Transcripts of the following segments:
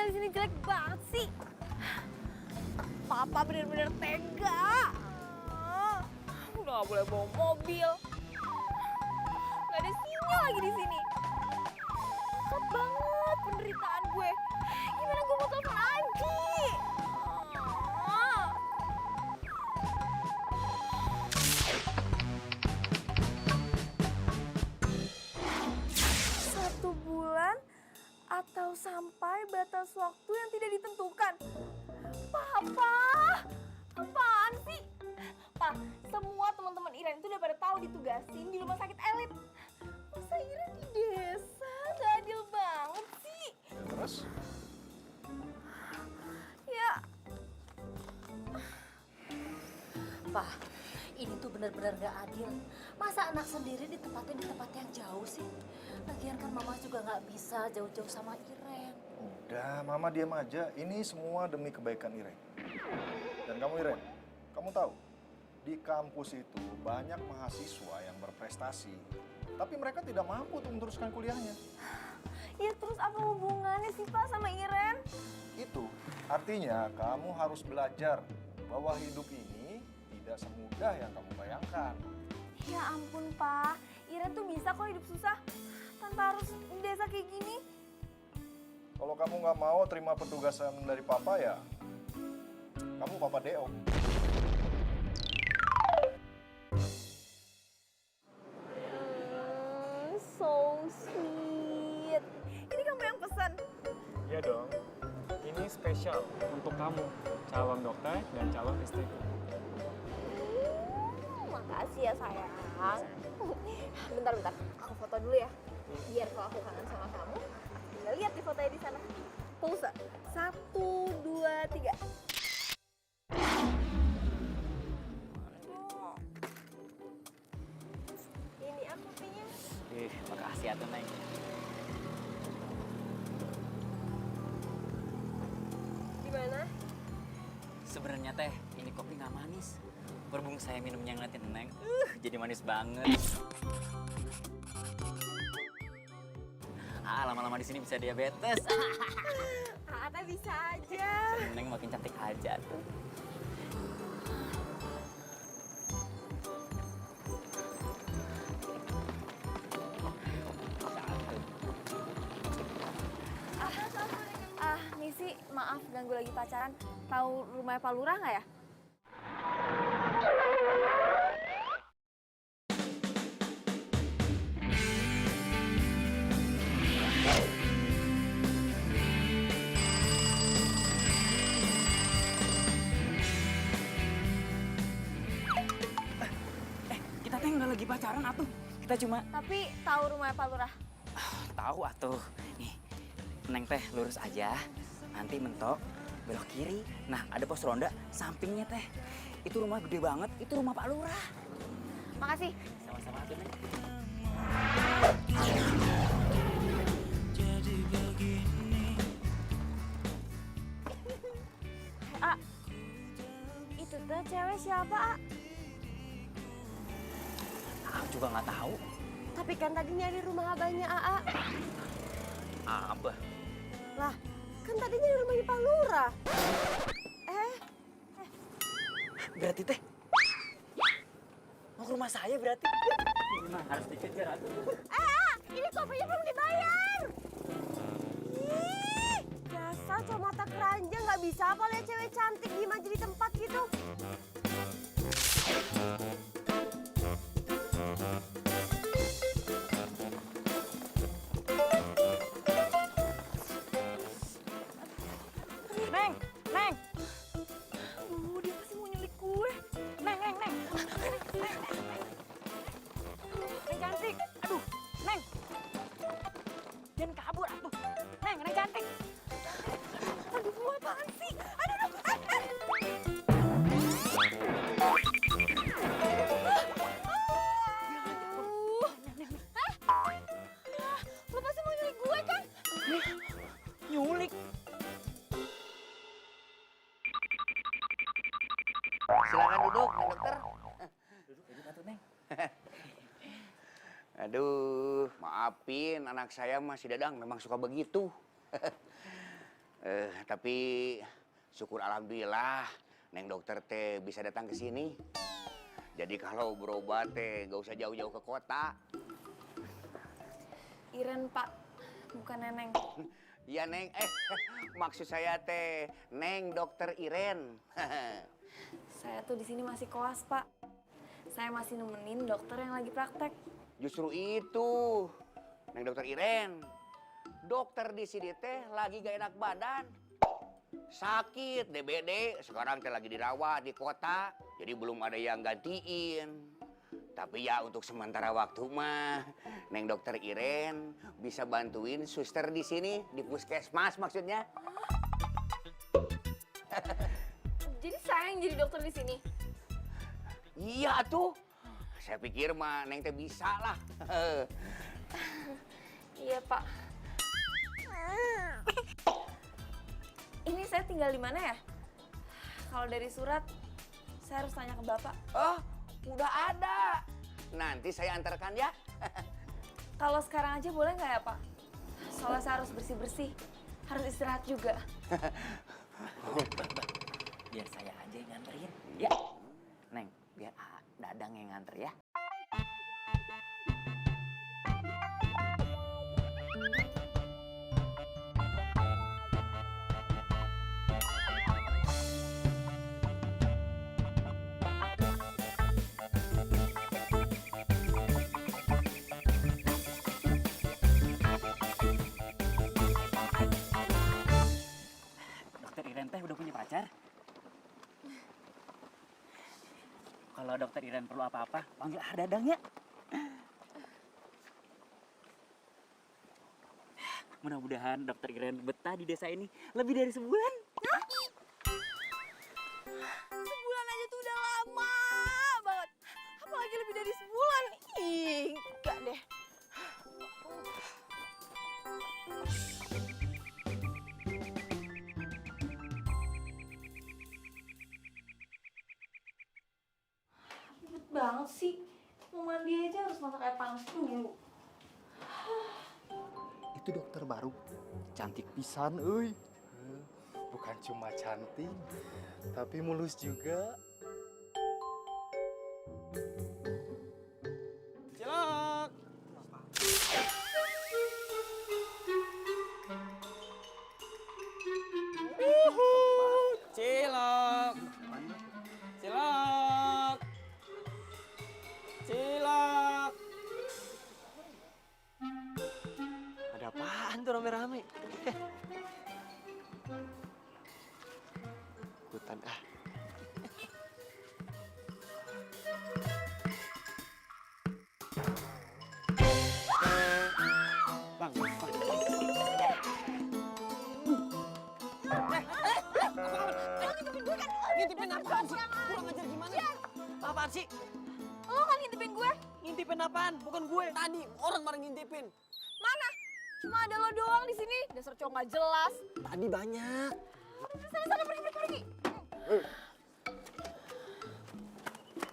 di sini jelek banget sih. Papa bener-bener tega. Udah gak boleh bawa mobil. Gak ada sinyal lagi di sini. Susah banget penderitaan gue. Gimana gue mau telepon Adi? Satu bulan atau sampai batas waktu yang tidak ditentukan. Papa, apaan sih? Pa, semua teman-teman Iren itu udah pada tahu ditugasin di rumah sakit elit. Masa Iren di desa? Gak adil banget sih. Terus? Ya, Pak, ini tuh benar-benar gak adil. Masa anak sendiri ditempatin di tempat yang jauh sih? Lagian kan mama juga gak bisa jauh-jauh sama Iren. Udah, Mama diam aja. Ini semua demi kebaikan Iren. Dan kamu Iren, kamu tahu, di kampus itu banyak mahasiswa yang berprestasi. Tapi mereka tidak mampu untuk meneruskan kuliahnya. ya terus apa hubungannya sih Pak sama Iren? Itu artinya kamu harus belajar bahwa hidup ini tidak semudah yang kamu bayangkan. Ya ampun Pak, Iren tuh bisa kok hidup susah tanpa harus di desa kayak gini. Kalau kamu nggak mau terima petugasan dari Papa ya, kamu Papa Deo. So sweet. Ini kamu yang pesan? Iya dong, ini spesial untuk kamu, calon dokter dan calon istriku. Makasih ya sayang. Bentar, aku foto dulu ya. Biar kalau aku kangen sama kamu, aku tinggal lihat di fotonya di sana. Pulsa. 1, 2, 3. Ini aku punya. Makasih ya tuh, Neng. Gimana? Sebenarnya teh, ini kopi nggak manis. Berhubung saya minumnya ngeliatin Neng, jadi manis banget. Lama-lama di sini bisa diabetes. Ata bisa aja. Neng makin cantik aja tuh. Misi, maaf ganggu lagi pacaran. Tahu rumahnya Pak Lurah nggak ya? Kita teh nggak lagi pacaran atuh. Kita cuma Tapi tahu rumahnya Pak Lurah. tahu atuh. Nih, Neng teh lurus aja. Nanti mentok belok kiri. Nah, ada pos ronda sampingnya teh. Itu rumah gede banget. Itu rumah Pak Lurah. Makasih. Sama-sama atuh, Neng. Itu tuh cewek siapa, A? Aku juga nggak tahu. Tapi kan tadi nyari rumah abahnya AA. Abah. Lah, kan tadi nyari rumahnya Pak Lurah. Berarti teh mau ke rumah saya berarti. Nah, harus dikejar atuh. Ini kopinya belum dibayar. Ih, dasar cowok mata keranjang nggak bisa apa lihat cewek cantik diem aja di tempat gitu. Neng, Neng, Dia pasti mau nyulik gue. Neng, Neng, Neng. Neng cantik. Aduh, Neng. Jangan kabur atuh. Neng, Neng cantik. Aduh, apaan sih? Aduh. Lo pasti mau nyulik gue kan? Nyulik. Silakan duduk, Pak Dokter. Duduk atuh, Neng. Aduh, maafin anak saya masih Dadang memang suka begitu. Tapi syukur alhamdulillah Neng dokter teh bisa datang ke sini. Jadi kalau berobat teh gak usah jauh-jauh ke kota. Iren, Pak. Bukan Neneng. Iya Neng, maksud saya teh Neng dokter Iren. Saya tuh di sini masih koas, Pak. Saya masih nemenin dokter yang lagi praktek. Justru itu, Neng dokter Iren. Dokter di sini teh lagi gak enak badan. Sakit, DBD, sekarang teh lagi dirawat di kota. Jadi belum ada yang gantiin. Tapi ya untuk sementara waktu mah, Neng dokter Iren bisa bantuin suster di sini, di puskesmas maksudnya. Jadi saya yang jadi dokter di sini. Iya tuh, saya pikir mah Neng teh bisa lah. Iya, Pak. Ini saya tinggal di mana ya? Kalau dari surat, saya harus tanya ke Bapak. Oh, udah ada. Nanti saya antarkan ya. Kalau sekarang aja boleh nggak ya, Pak? Soalnya saya harus bersih-bersih. Harus istirahat juga. Biar saya aja yang nganterin. Ya, Neng, biar Dadang yang nganter ya. Dokter Iren teh udah punya pacar? Kalau dokter Iren perlu apa-apa, panggil Dadang ya. Mudah-mudahan dokter Iren betah di desa ini lebih dari sebulan. Sebulan aja tuh udah lama banget. Apalagi lebih dari sebulan. Ih, enggak deh. Ribet banget sih. Mau mandi aja harus masak air panas dulu. Itu dokter baru. Cantik pisan, euy. Bukan cuma cantik, tapi mulus juga. Cilok. Cilok. Cilok. Cilok. Ada apaan tuh rame-rame? Ikutan ah. Bang, Ngintipin apaan sih? Kurang ajar gimana? Apaan sih? Lo kan ngintipin gue? Ngintipin apaan? Bukan gue. Tadi orang bareng ngintipin. Mana? Cuma ada lo doang di sini. Dasar cowok nggak jelas. Tadi banyak. Sana pergi.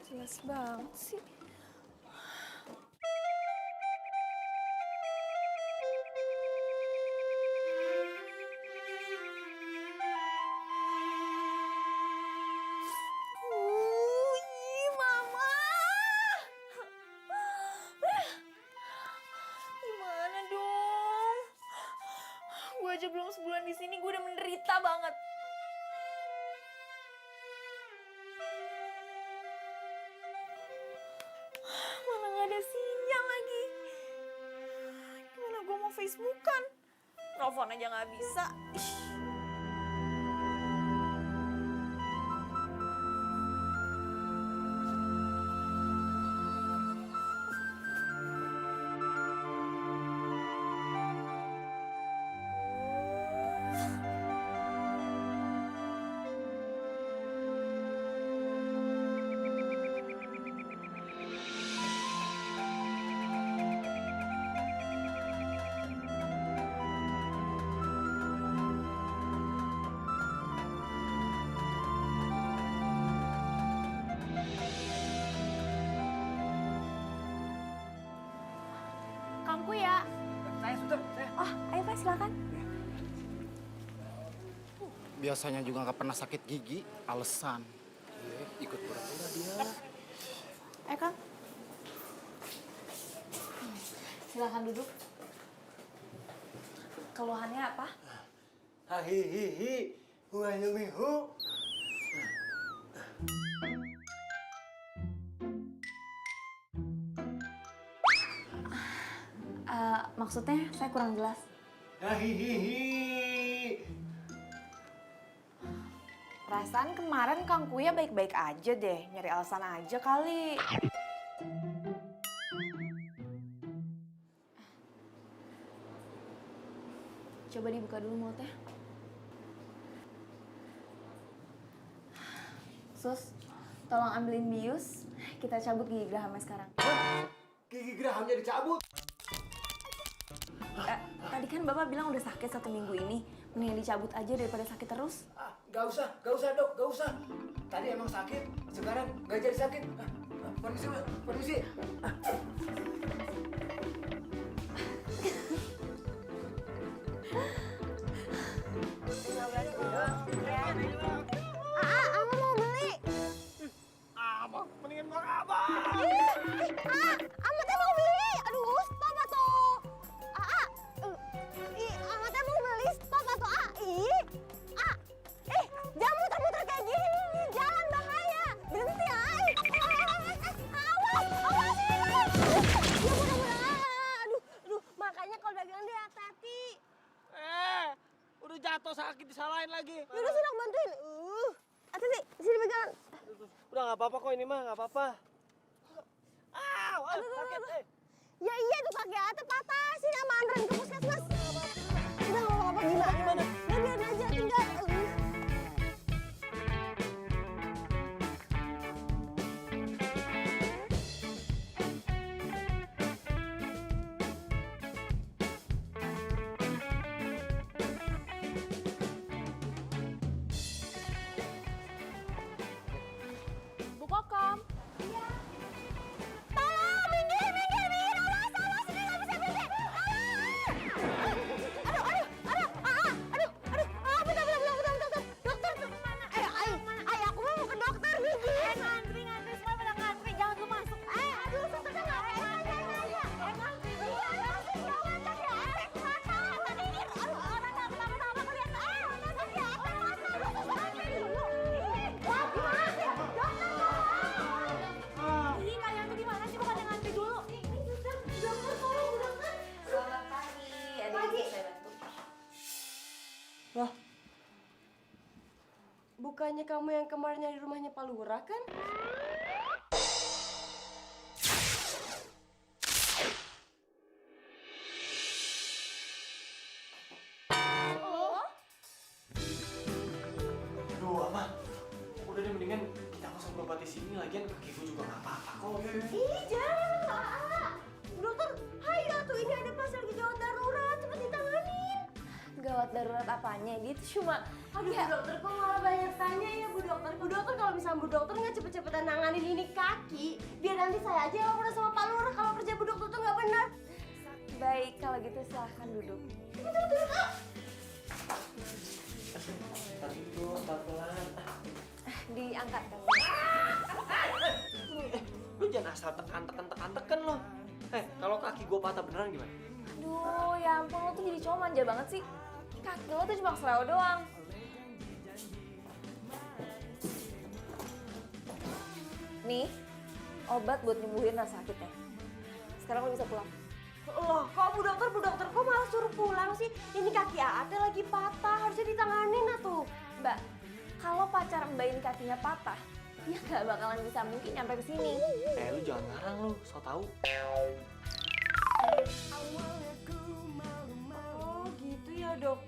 Jelas banget sih. Mama. Gimana dong? Gue aja belum sebulan di sini, gue udah menderita banget. Mana nggak ada sinyal lagi. Gimana gue mau Facebookan? Telepon aja nggak bisa. Ih. Kangku ya. Saya suster, saya. Oh, ayo Pak silakan. Biasanya juga nggak pernah sakit gigi, alasan. Iya, ikut pura-pura dia. Kang. Silahkan duduk. Keluhannya apa? Hahihihi, huayumihu. Maksudnya saya kurang jelas. Hahihihi. Perasaan kemarin Kang Kuya baik-baik aja deh, nyari alasan aja kali. Coba dibuka dulu mulutnya. Sus, tolong ambilin bius, kita cabut gigi gerahamnya sekarang. Gigi gerahamnya dicabut. Tadi kan Bapak bilang udah sakit 1 minggu ini, mendingan dicabut aja daripada sakit terus. Gak usah dok, gak usah. Tadi emang sakit, sekarang gak jadi sakit. Permisi, Mbak, permisi. Ama mau beli. Abang, mendingan gua abang. Ama teh mau beli. Aduh, stop atuh. Ama teh mau beli, stop atuh. Jangan muter-muter kayak gini nih, jalan bahaya. Berhenti, awas ini. Ya mudah-mudahan. Aduh, makanya kalau dagang dia hati-hati. Udah jatuh sakit disalahin lagi. Yaudah sini aku bantuin. Hati-hati, sini pegang. Udah nggak apa-apa kok ini mah, nggak apa-apa. Sakit. Ya iya tuh kaki Ate patah, sini sama anterin ke puskesmas. Udah nggak apa-apa gimana? Ya biarin aja, tinggal. Bu Kokom. Iya. Tolong, minggir, awas, ini nggak bisa berhenti. Bentar. Dokter tuh kemana? Aku mau ke dokter, Gigi. Ngantri, semua pada ngantri, jangan lu masuk. Aduh, susternya nggak ngantri. Ngantri dulu. Tadi ini, orang nggak kenapa-napa kelihatan. Ngantri apa? Ngantri dulu. Ini kalian tuh gimana sih? Bukan ngantri dulu. Dokter, tolong, dokter. Selamat pagi, adik saya bantu. Loh, bukannya kamu yang kemarin nyari rumahnya Pak Lurah kan? Aduh, Ama. Udah deh, mendingan kita nggak usah berobat di sini. Lagian kaki gue juga nggak apa-apa kok. Ih, jangan. Bu dokter, hayo tuh ini ada pasien lagi gawat darurat, cepet ditanganin. Gawat darurat apanya? Dia tuh cuma... Aduh, Bu dokter, kok malah banyak tanya ya, Bu dokter. Bu dokter, kalau misalnya Bu dokter nggak cepet-cepetan nanganin ini kaki, biar nanti saya aja yang lapor sama Pak Lurah kalau kerja Bu dokter tuh nggak benar. Baik, kalau gitu silahkan duduk. Tapi itu pelan-pelan. Diangkat kan? Lu jangan asal tekan lo. Kalau kaki gue patah beneran gimana? Aduh, ya ampun, lo tuh jadi cowok manja banget sih. Kaki lo tuh cuma seleo doang. Nih, obat buat nyembuhin rasa sakitnya. Sekarang lo bisa pulang. Loh, kok Bu dokter kok malah suruh pulang sih? Ini kaki Ate lagi patah, harusnya ditanganin atuh. Mbak, kalau pacar Mbak ini kakinya patah, dia gak bakalan bisa mungkin nyampe ke sini. Lu jangan ngarang lu, so tau. Oh, gitu ya, Dok.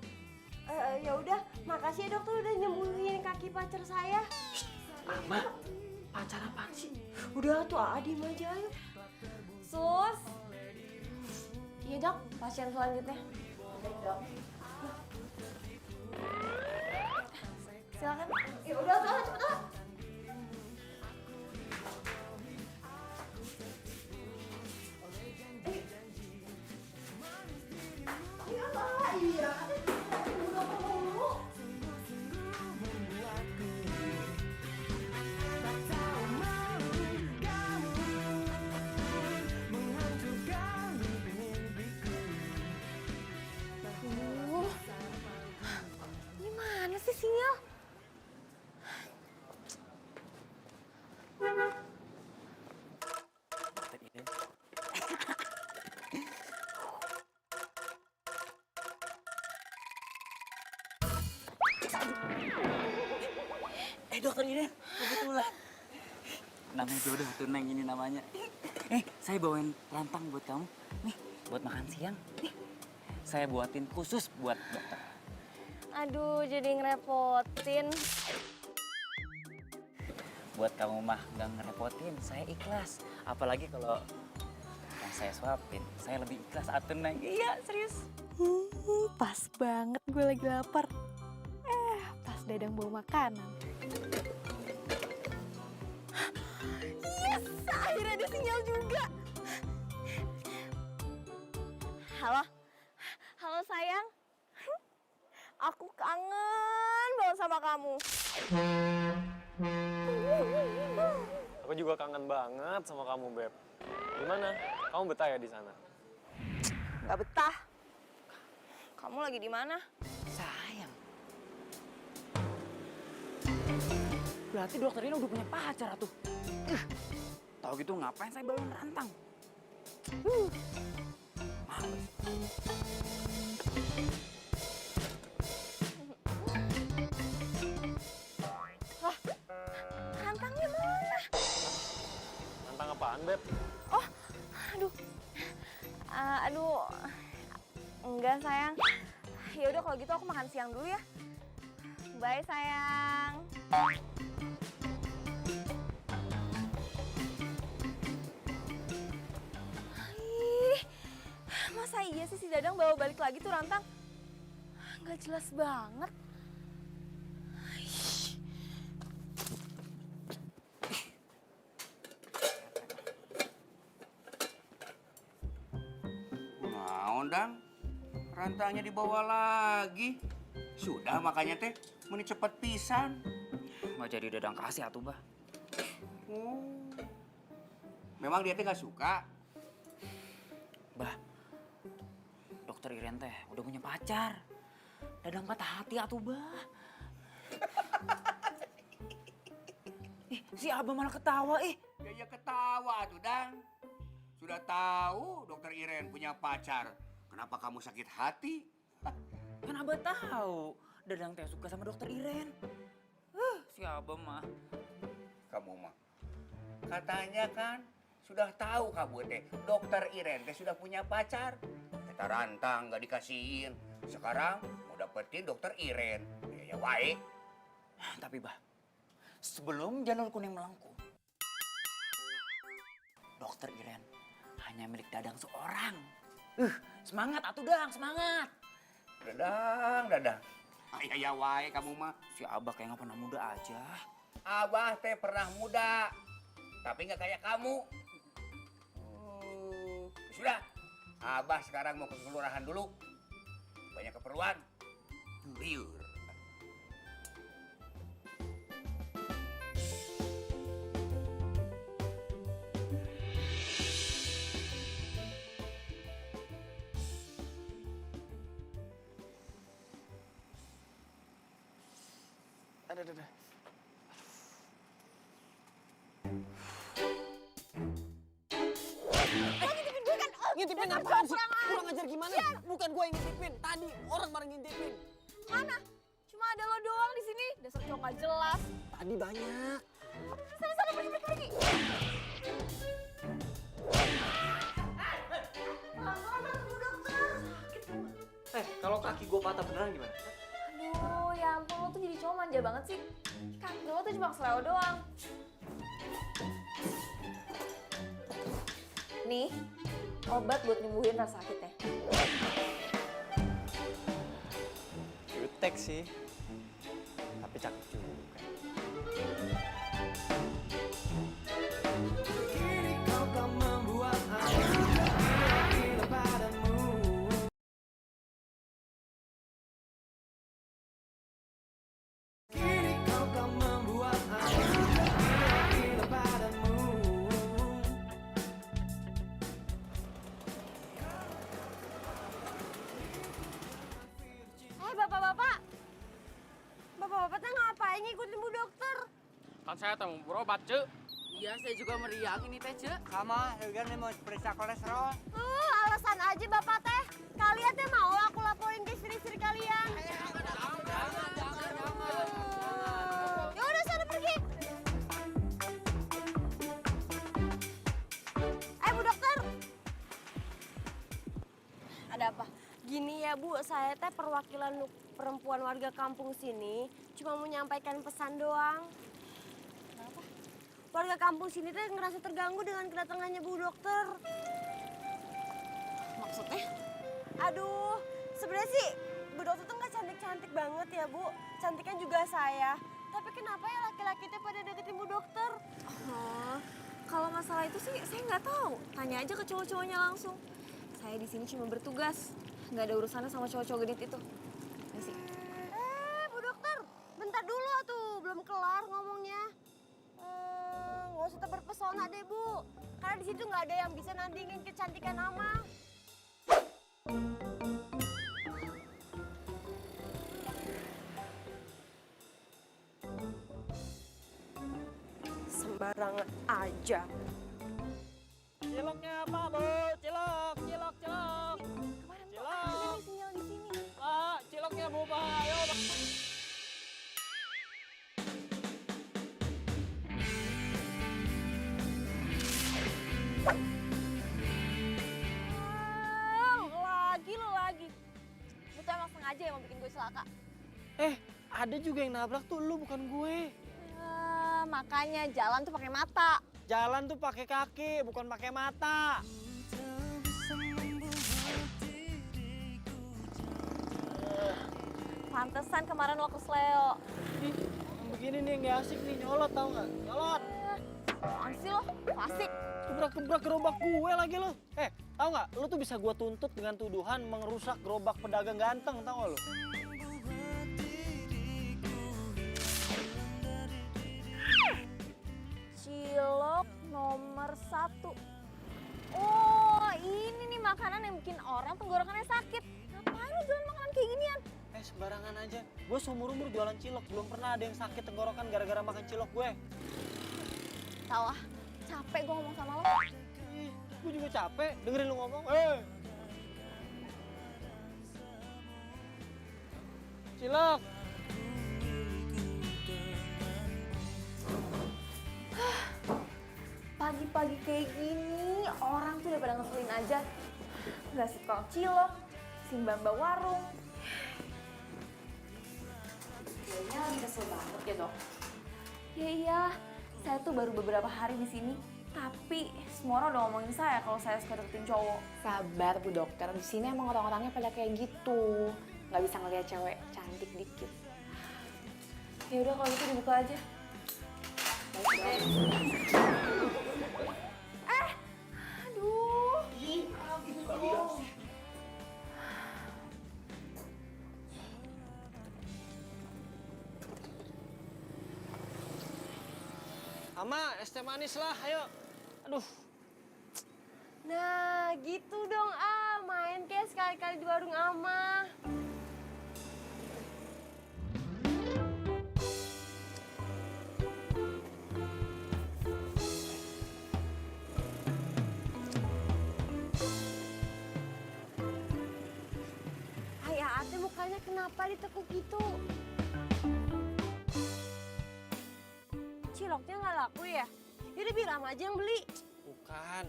Ya udah, makasih ya dokter udah nyembuhin kaki pacar saya. Ama, pacar apaan sih? Udah tuh, diem aja ayo. Sus. Iya dok, pasien selanjutnya. Dok. Silakan. Ya udah tuh, cepet lah. Iya. dokter Iren, kebetulan. Namanya jodoh tuh Neng ini namanya. Saya bawain rantang buat kamu. Nih, buat makan siang. Nih, saya buatin khusus buat dokter. Aduh, jadi ngerepotin. Buat kamu mah nggak ngerepotin, saya ikhlas. Apalagi kalau yang saya suapin, saya lebih ikhlas atuh Neng. Iya, serius. Pas banget gue lagi lapar. Pas Dadang bawa makanan. Yes, akhirnya ada sinyal juga. Halo, halo sayang. Aku kangen banget sama kamu. Aku juga kangen banget sama kamu, Beb. Gimana? Kamu betah ya di sana? Gak betah. Kamu lagi di mana? Sayang. Berarti dokter ini udah punya pacar tuh. Tahu gitu ngapain saya bawain rantang? Males. Rantangnya mana? Rantang apaan, Beb? Oh, aduh. Aduh. Enggak, sayang. Ya udah kalau gitu aku makan siang dulu ya. Bye, sayang. Ih, masa iya sih si Dadang bawa balik lagi tuh rantang? Nggak jelas banget. Naon dang, rantangnya dibawa lagi. Sudah makanya teh, meni cepet pisan. Nggak jadi Dadang kasih atuh, Bah. Memang dia teh nggak suka. Bah, dokter Iren teh udah punya pacar. Dadang patah hati atuh, Bah. Si Abah malah ketawa, Ya ketawa tuh dang. Sudah tahu dokter Iren punya pacar. Kenapa kamu sakit hati? Kan Abah tahu Dadang teh suka sama dokter Iren. Si Abah mah. Kamu mah. Katanya kan sudah tahu kamu teh dokter Iren teh sudah punya pacar. Kita rantang nggak dikasihin. Sekarang mau dapetin dokter Iren. Ya wae. Tapi Bah, sebelum Janur Kuning melengkung, dokter Iren hanya milik Dadang seorang. Semangat atuh Dang, semangat. Dadang. Ya wae kamu mah. Si Abah kayak nggak pernah muda aja. Abah teh pernah muda, tapi nggak kayak kamu. Sudah, Abah sekarang mau ke kelurahan dulu. Banyak keperluan. Liur. Ada. Ngintipin apaan sih? Kurang ajar gimana? Bukan gue yang ngintipin. Tadi orang bareng ngintipin. Mana? Cuma ada lo doang di sini. Dasar cowok gak jelas. Tadi banyak. Sana pergi. Kalau kaki gue patah beneran gimana? Aduh, ya ampun lo tuh jadi cowok manja banget sih. Kaki lo tuh cuma keseleo doang. Nih, obat buat nyembuhin rasa sakitnya. Jutek sih. Tapi cakep juga. Bapak-bapak teh ngapain ngikutin Bu Dokter? Kan saya mau berobat, Cek. Iya, saya juga meriang ini teh, Cek. Sama, Eugen mau periksa kolesterol. Alasan aja Bapak teh. Kalian teh mau aku laporin ke istri-istri kalian? Ya udah sana pergi. Bu, saya teh perwakilan perempuan warga kampung sini. Cuma mau menyampaikan pesan doang. Kenapa? Warga kampung sini teh ngerasa terganggu dengan kedatangannya Bu Dokter. Maksudnya? Aduh, sebenarnya sih Bu Dokter tuh nggak cantik-cantik banget ya Bu. Cantiknya juga saya. Tapi kenapa ya laki-laki teh pada deketin Bu Dokter? Oh, kalau masalah itu sih saya nggak tahu. Tanya aja ke cowok-cowoknya langsung. Saya di sini cuma bertugas. Nggak ada urusannya sama cowok-cowok genit itu. Ya sih. Bu Dokter, bentar dulu tuh, belum kelar ngomongnya. Nggak usah terpesona deh Bu. Karena di situ nggak ada yang bisa nandingin kecantikan Ama. Sembarangan aja. Ciloknya apa, Bu? Cilok, cilok, cilok. Kemarin tuh Cilok. ada nih sinyal di sini. Pak, ciloknya Bu, Pak. Ayo, Pak. Lo lagi. Lu tuh emang sengaja ya mau bikin gue celaka. Ada juga yang nabrak tuh, lu bukan gue. Makanya jalan tuh pakai mata. Jalan tuh pakai kaki, bukan pakai mata. Pantesan kemarin lo kesleo. Ih, yang begini nih yang gak asik nih, nyolot tau gak? Nyolot. Apaan sih lo? Fasik. Gebrak-gebrak gerobak gue lagi lo. Tau gak? Lu tuh bisa gue tuntut dengan tuduhan mengerusak gerobak pedagang ganteng, tau gak lu? Cilok nomor 1. Oh, ini nih makanan yang bikin orang tenggorokannya sakit. Ngapain lo jualan makanan kayak ginian? Sembarangan aja. Gue seumur-umur jualan cilok, belum pernah ada yang sakit tenggorokan gara-gara makan cilok gue. Tahu ah, capek gue ngomong sama lo. Ih, gue juga capek dengerin lu ngomong. Cilok. Pagi-pagi kayak gini, orang tuh udah pada ngeselin aja. Nggak si tukang cilok, si mbak-mbak warung. Kayaknya lagi kesel banget ya dok. Ya iya, saya tuh baru beberapa hari di sini. Tapi semua orang udah ngomongin saya kalau saya suka deketin cowok. Sabar Bu Dokter, di sini emang orang-orangnya pada kayak gitu. Nggak bisa ngeliat cewek cantik dikit. Ya udah kalau gitu dibuka aja. Aduh. Ama, es teh manis lah, ayo. Aduh. Nah, gitu dong main kayak sekali-kali di warung Ama. Ayah Ate mukanya kenapa ditekuk gitu? Ciloknya nggak laku ya? Yaudah biar Ama aja yang beli. Bukan.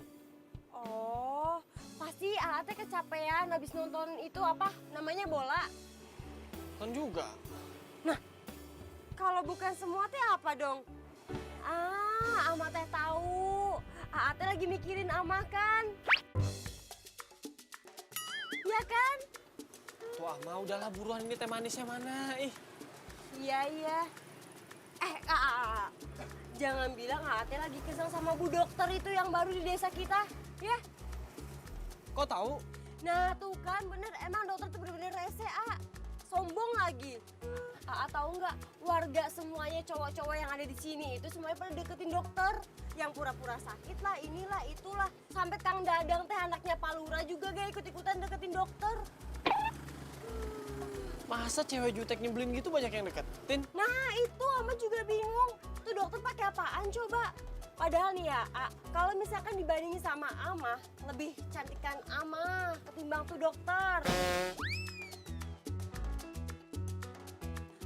Oh, pasti Ate kecapean habis nonton itu apa? Namanya bola. Kan juga. Kalau bukan semua teh apa dong? Ama teh tahu. Ate lagi mikirin Ama kan? Iya kan? Tuh Ama, udahlah buruan ini teh manisnya mana, ih. Iya. Kak, jangan bilang Ate lagi kesel sama Bu Dokter itu yang baru di desa kita, ya? Kok tahu? Nah tuh kan bener, emang dokter tuh bener-bener rese, sombong lagi. Tahu nggak, warga semuanya cowok-cowok yang ada di sini itu semuanya pada deketin dokter. Yang pura-pura sakit lah, inilah, itulah. Sampai Kang Dadang teh anaknya Pak Lurah juga gak ikut-ikutan deketin dokter. Masa cewek jutek nyebelin gitu banyak yang deketin? Nah itu Ama juga bingung. Tuh dokter pakai apaan coba? Padahal nih ya, kalau misalkan dibandingin sama Ama, lebih cantikan Ama ketimbang tuh dokter.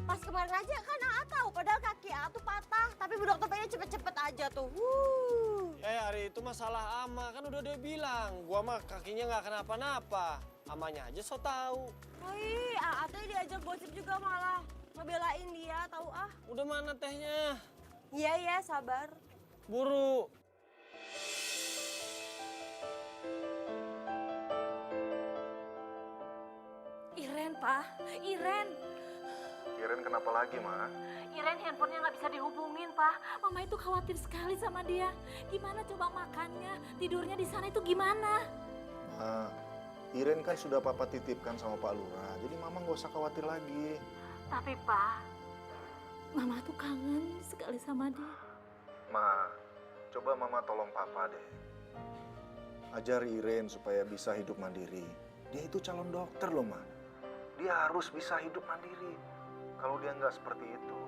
Pas kemarin aja kan tahu, padahal kaki tuh patah, tapi Bu Dokter pengen cepet-cepet aja tuh. Hari itu masalah Ama, kan udah dia bilang, gua mah kakinya nggak kenapa-napa. Amanya aja so tahu. Ih, Ate diajak gosip juga malah ngebelain dia, tahu ah. Udah mana tehnya? Iya ya, sabar. Buru. Iren, Pak. Iren. Iren kenapa lagi, Ma? Iren handphonenya nggak bisa dihubungin, Pak. Mama itu khawatir sekali sama dia. Gimana coba makannya, tidurnya di sana itu gimana? Ma, Iren kan sudah Papa titipkan sama Pak Lurah, jadi Mama nggak usah khawatir lagi. Tapi, Pak, Mama tuh kangen sekali sama dia. Ma, coba Mama tolong Papa deh. Ajari Iren supaya bisa hidup mandiri. Dia itu calon dokter loh, Ma. Dia harus bisa hidup mandiri. Kalau dia nggak seperti itu,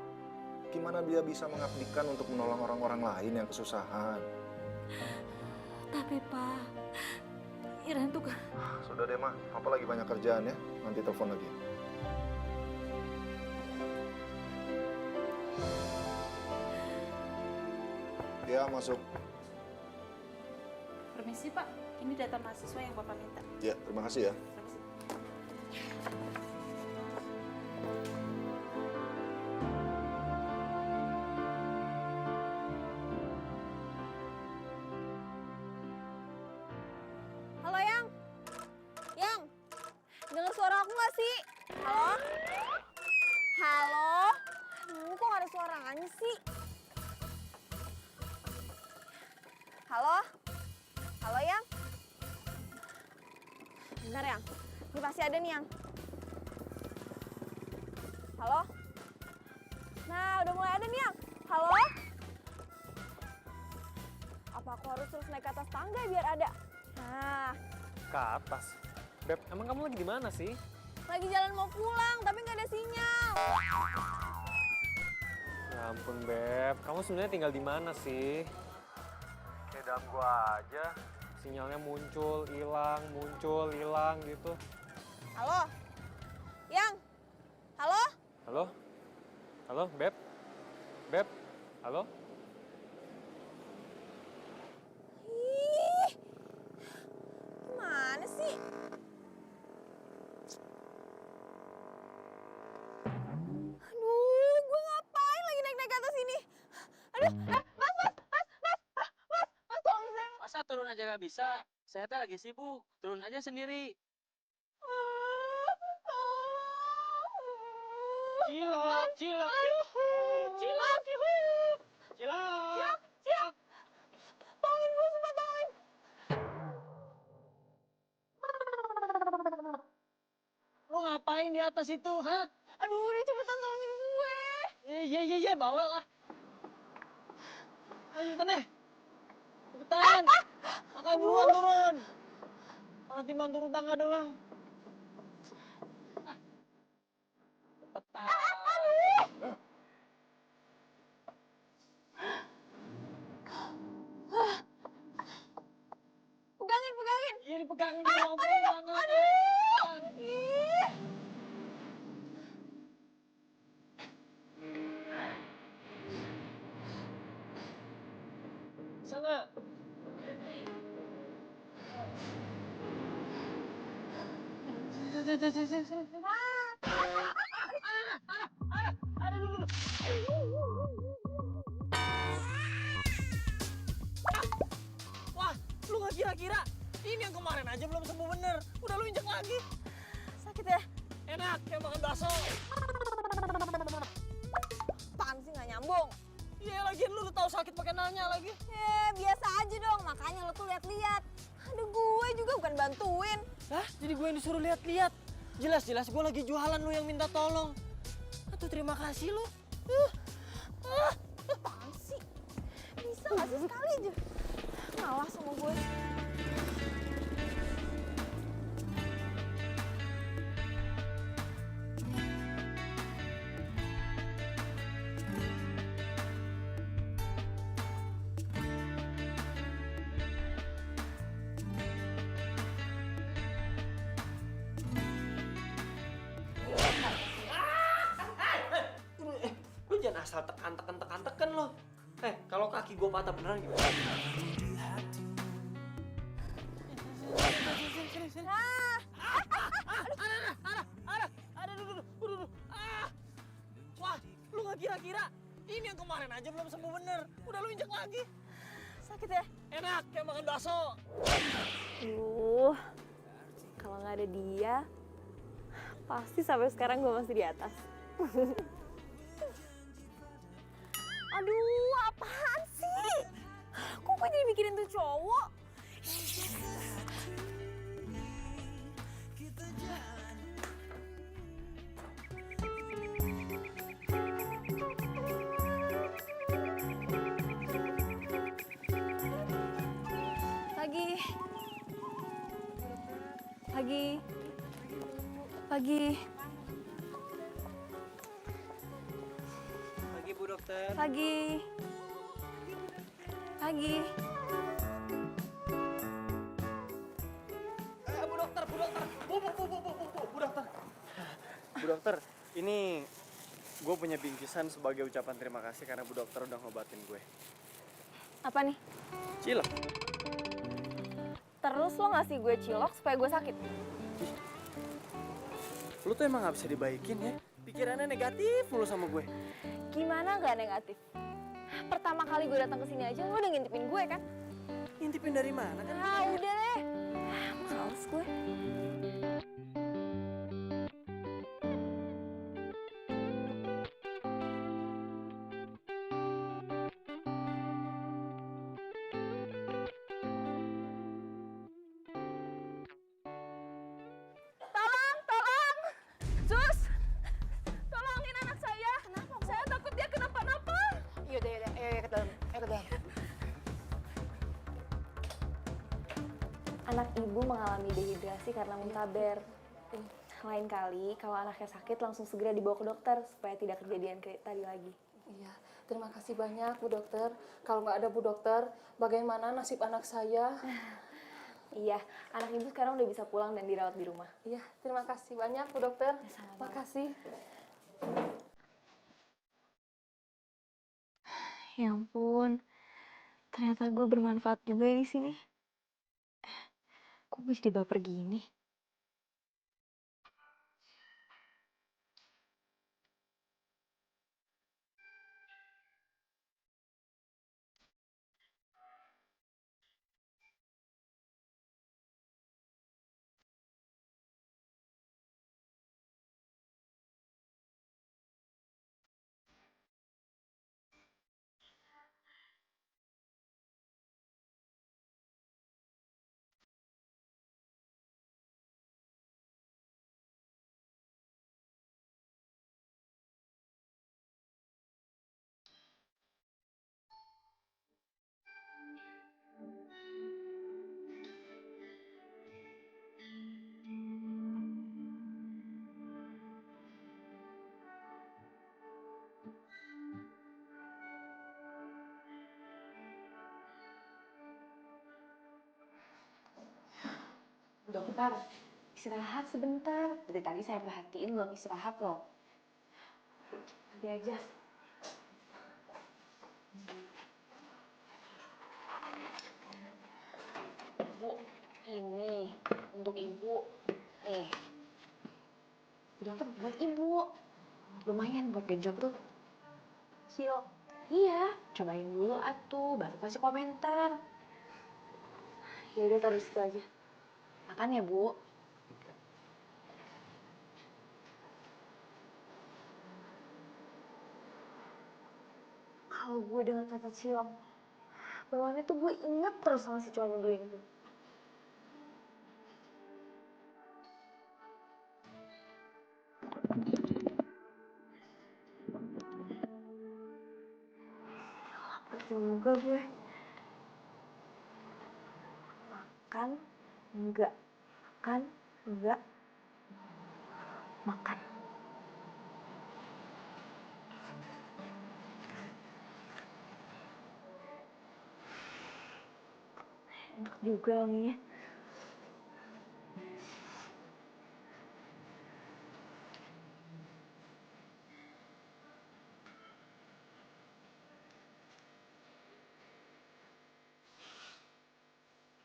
gimana dia bisa mengabdikan untuk menolong orang-orang lain yang kesusahan? Tapi, Pak, Iren tuh kan... Sudah deh, Ma. Papa lagi banyak kerjaan ya. Nanti telepon lagi. Ya, masuk. Permisi Pak, ini data mahasiswa yang Bapak minta. Ya, terima kasih ya. Halo, Yang. Yang, dengar suara aku nggak sih? Halo? Halo? Aduh, kok nggak ada suaranya sih? Halo? Halo, Yang? Bentar, Yang. Ini pasti ada nih, Yang. Halo? Nah, udah mulai ada nih, Yang. Halo? Apa aku harus terus naik ke atas tangga biar ada? Nah, Ke atas. Beb, emang kamu lagi di mana sih? lagi jalan mau pulang, tapi nggak ada sinyal. Ya ampun, Beb. Kamu sebenarnya tinggal di mana sih? Kayak dalam gua aja. Sinyalnya muncul, hilang gitu. Halo? Yang? Halo? Halo? Halo, Beb? Beb? Halo? Ih, gimana sih? Aduh, gue ngapain lagi naik-naik ke atas ini? Aduh, mas, tolong saya. Masa turun aja gak bisa? Saya teh lagi sibuk. Turun aja sendiri. Cilok, cilok, cilok, cilok. Tolongin gue, sumpah tolongin. Lu ngapain di atas itu, ha? Aduh, udah cepetan tolongin gue. Iya, bawa lah. Ayo, cepetan deh. Cepetan. Makanya buruan turun. Malah timbang turun tangga doang. Cepetan. Pegangin. Iya, dipegangin dong. Ih. Sana. Wah, lu gak kira-kira? Ini yang kemarin aja belum sembuh bener. Udah lu injek lagi. Sakit ya? Enak, kayak makan bakso. Apaan sih nggak nyambung? Iya, lagian lu udah tahu sakit pakai nanya lagi. Biasa aja dong, makanya lo tuh lihat-lihat. Aduh, gue juga bukan bantuin. Hah? Jadi gue yang disuruh lihat-lihat? Jelas-jelas gue lagi jualan, lu yang minta tolong. Aduh, terima kasih lu. Apaan sih? Bisa nggak sih sekali aja? Ngalah sama gue. Lu jangan asal tekan lo. Kalau kaki gue patah beneran gimana? Nah, Aduh. Wah, lu nggak kira-kira? Ini yang kemarin aja belum sembuh bener. Udah lu injek lagi. Sakit ya? Enak, kayak makan bakso. Kalau nggak ada dia, pasti sampai sekarang gue masih di atas. Aduh, apaan sih? Kok gue jadi mikirin tuh cowok? Pagi. Pagi, Bu Dokter. Pagi. Bu Dokter. Bu Dokter. Bu Dokter, ini gue punya bingkisan sebagai ucapan terima kasih karena Bu Dokter udah ngobatin gue. Apa nih? Cilok. Terus lo ngasih gue cilok supaya gue sakit? Lu tuh emang gak bisa dibaikin ya? Pikirannya negatif mulu sama gue. Gimana gak negatif? Pertama kali gue datang ke sini aja lo udah ngintipin gue kan? Ngintipin dari mana kan? Udah deh. Males gue. Tolong! Sus! Tolongin anak saya. Kenapa? Saya takut dia kenapa-napa. Yaudah, ayo ke dalam. Anak ibu mengalami dehidrasi karena muntaber. Lain kali kalau anaknya sakit langsung segera dibawa ke dokter supaya tidak kejadian kayak tadi lagi. Iya, terima kasih banyak Bu Dokter. Kalau nggak ada Bu Dokter, bagaimana nasib anak saya? Iya, anak ibu sekarang udah bisa pulang dan dirawat di rumah. Iya, terima kasih banyak Bu Dokter. Makasih. Ya ampun, ternyata gue bermanfaat juga di sini. Kok gue jadi baper gini? Dokter, istirahat sebentar. Dari tadi saya perhatiin belum istirahat loh. Nanti aja. Bu, ini untuk ibu. Nih. Dokter buat ibu. Lumayan buat genjot tuh. Kecil. Iya, cobain dulu atuh, baru kasih komentar. Ya udah taruh situ aja. Makan ya, Bu. Kalau gue dengan kata cilok, bawaannya tuh gue inget terus sama si cowok gue itu. Lapar juga gue. Makan, enggak. Makan. Enak juga wanginya.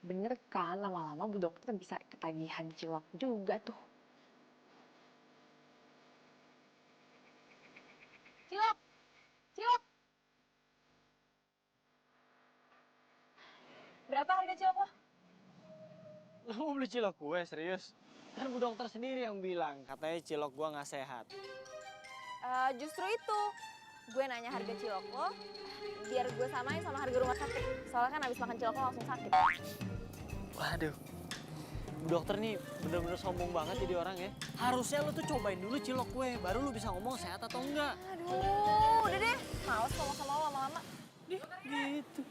Bener kan, lama-lama Bu Dokter bisa ketagihan cilok juga tuh. Cilok! Cilok! Berapa harga cilok lo? Lo mau beli cilok gue, serius? Kan Bu Dokter sendiri yang bilang, katanya cilok gue nggak sehat. Justru itu, gue nanya harga cilok lo, biar gue samain sama harga rumah sakit. Soalnya kan abis makan cilok lo langsung sakit. Waduh, Bu Dokter nih bener-bener sombong banget jadi orang ya. Harusnya lo tuh cobain dulu cilok gue, baru lo bisa ngomong sehat atau enggak. Aduh, udah deh, males ngomong sama lo lama-lama. Gitu.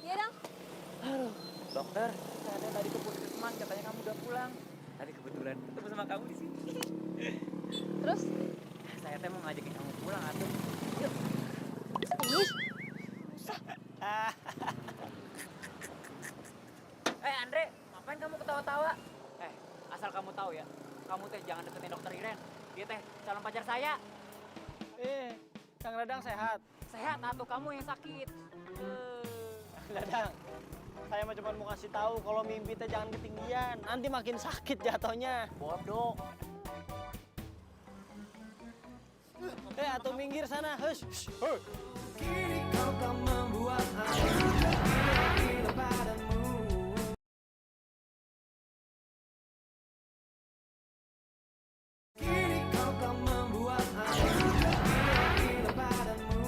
Iya dong. Halo, dokter. Saya tadi ke puskesmas, katanya kamu udah pulang. Tadi kebetulan ketemu sama kamu di sini. Terus? Saya teh mau ngajakin kamu pulang atuh. Yuk. Usah. Andre, ngapain kamu ketawa-tawa? Asal kamu tahu ya, kamu teh jangan deketin dokter Iren. Dia teh calon pacar saya. Kang Dadang sehat. Sehat atuh, kamu yang sakit. Kang Dadang, saya mah cuma mau kasih tahu kalau mimpi teh jangan ketinggian. Nanti makin sakit jatuhnya. Bodoh. Atau minggir sana. Hush. Kini kau kan membuat aku gila padamu. Kini kau kan membuat aku gila padamu.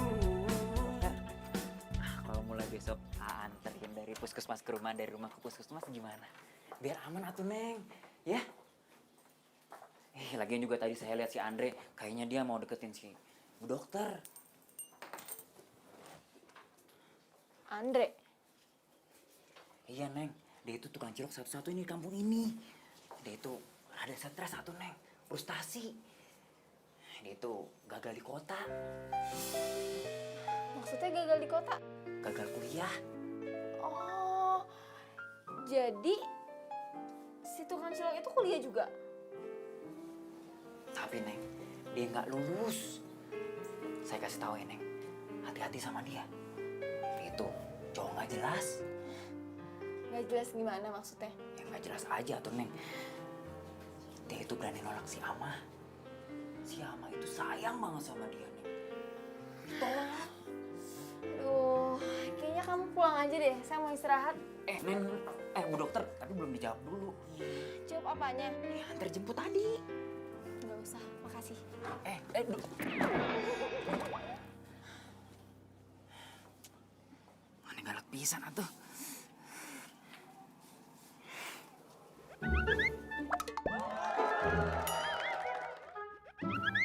Kalau mulai besok anterin dari puskesmas ke rumah, dari rumah ke puskesmas gimana? Biar aman atuh, Neng. Ya? Lagian juga tadi saya lihat si Andre, kayaknya dia mau deketin si Bu Dokter. Andre? Iya, Neng. Dia itu tukang cilok satu-satunya di kampung ini. Dia itu ada stres satu, Neng. Frustasi. Dia itu gagal di kota. Maksudnya gagal di kota? Gagal kuliah. Oh, jadi si tukang cilok itu kuliah juga? Tapi, Neng, dia nggak lulus. Saya kasih tahu ya, Neng. Hati-hati sama dia. Dia itu cowok nggak jelas. Nggak jelas gimana maksudnya? Ya nggak jelas aja tuh, Neng. Dia itu berani nolak si Ama. Si Ama itu sayang banget sama dia, Neng. Tolong. Aduh, kayaknya kamu pulang aja deh. Saya mau istirahat. Neng, Bu Dokter, tapi belum dijawab dulu. Jawab apanya? Ya, antar jemput tadi. Nggak usah, makasih. Mana galak pisan atuh.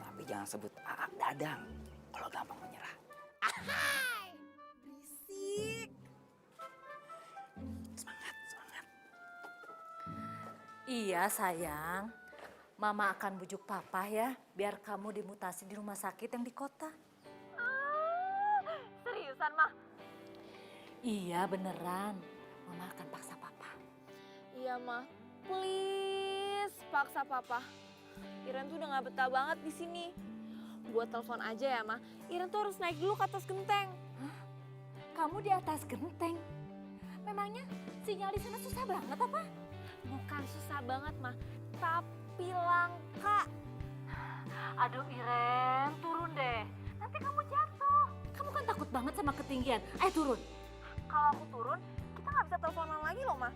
Tapi jangan sebut Aak Dadang kalau gampang menyerah. Ahai! Berisik. Semangat. Iya sayang, Mama akan bujuk Papa ya, biar kamu dimutasi di rumah sakit yang di kota. Seriusan, Mah? Iya beneran, Mama akan paksa Papa. Iya, Mah. Please, paksa Papa. Iren tuh udah gak betah banget di sini. Buat telepon aja ya, Mah. Iren tuh harus naik dulu ke atas genteng. Hah? Kamu di atas genteng? Memangnya sinyal di sana susah banget apa? Bukan susah banget, Mah. Tapi langka. Aduh Iren, turun deh. Nanti kamu jatuh. Kamu kan takut banget sama ketinggian. Ayo turun. Kalau aku turun, kita gak bisa teleponan lagi loh, Mah.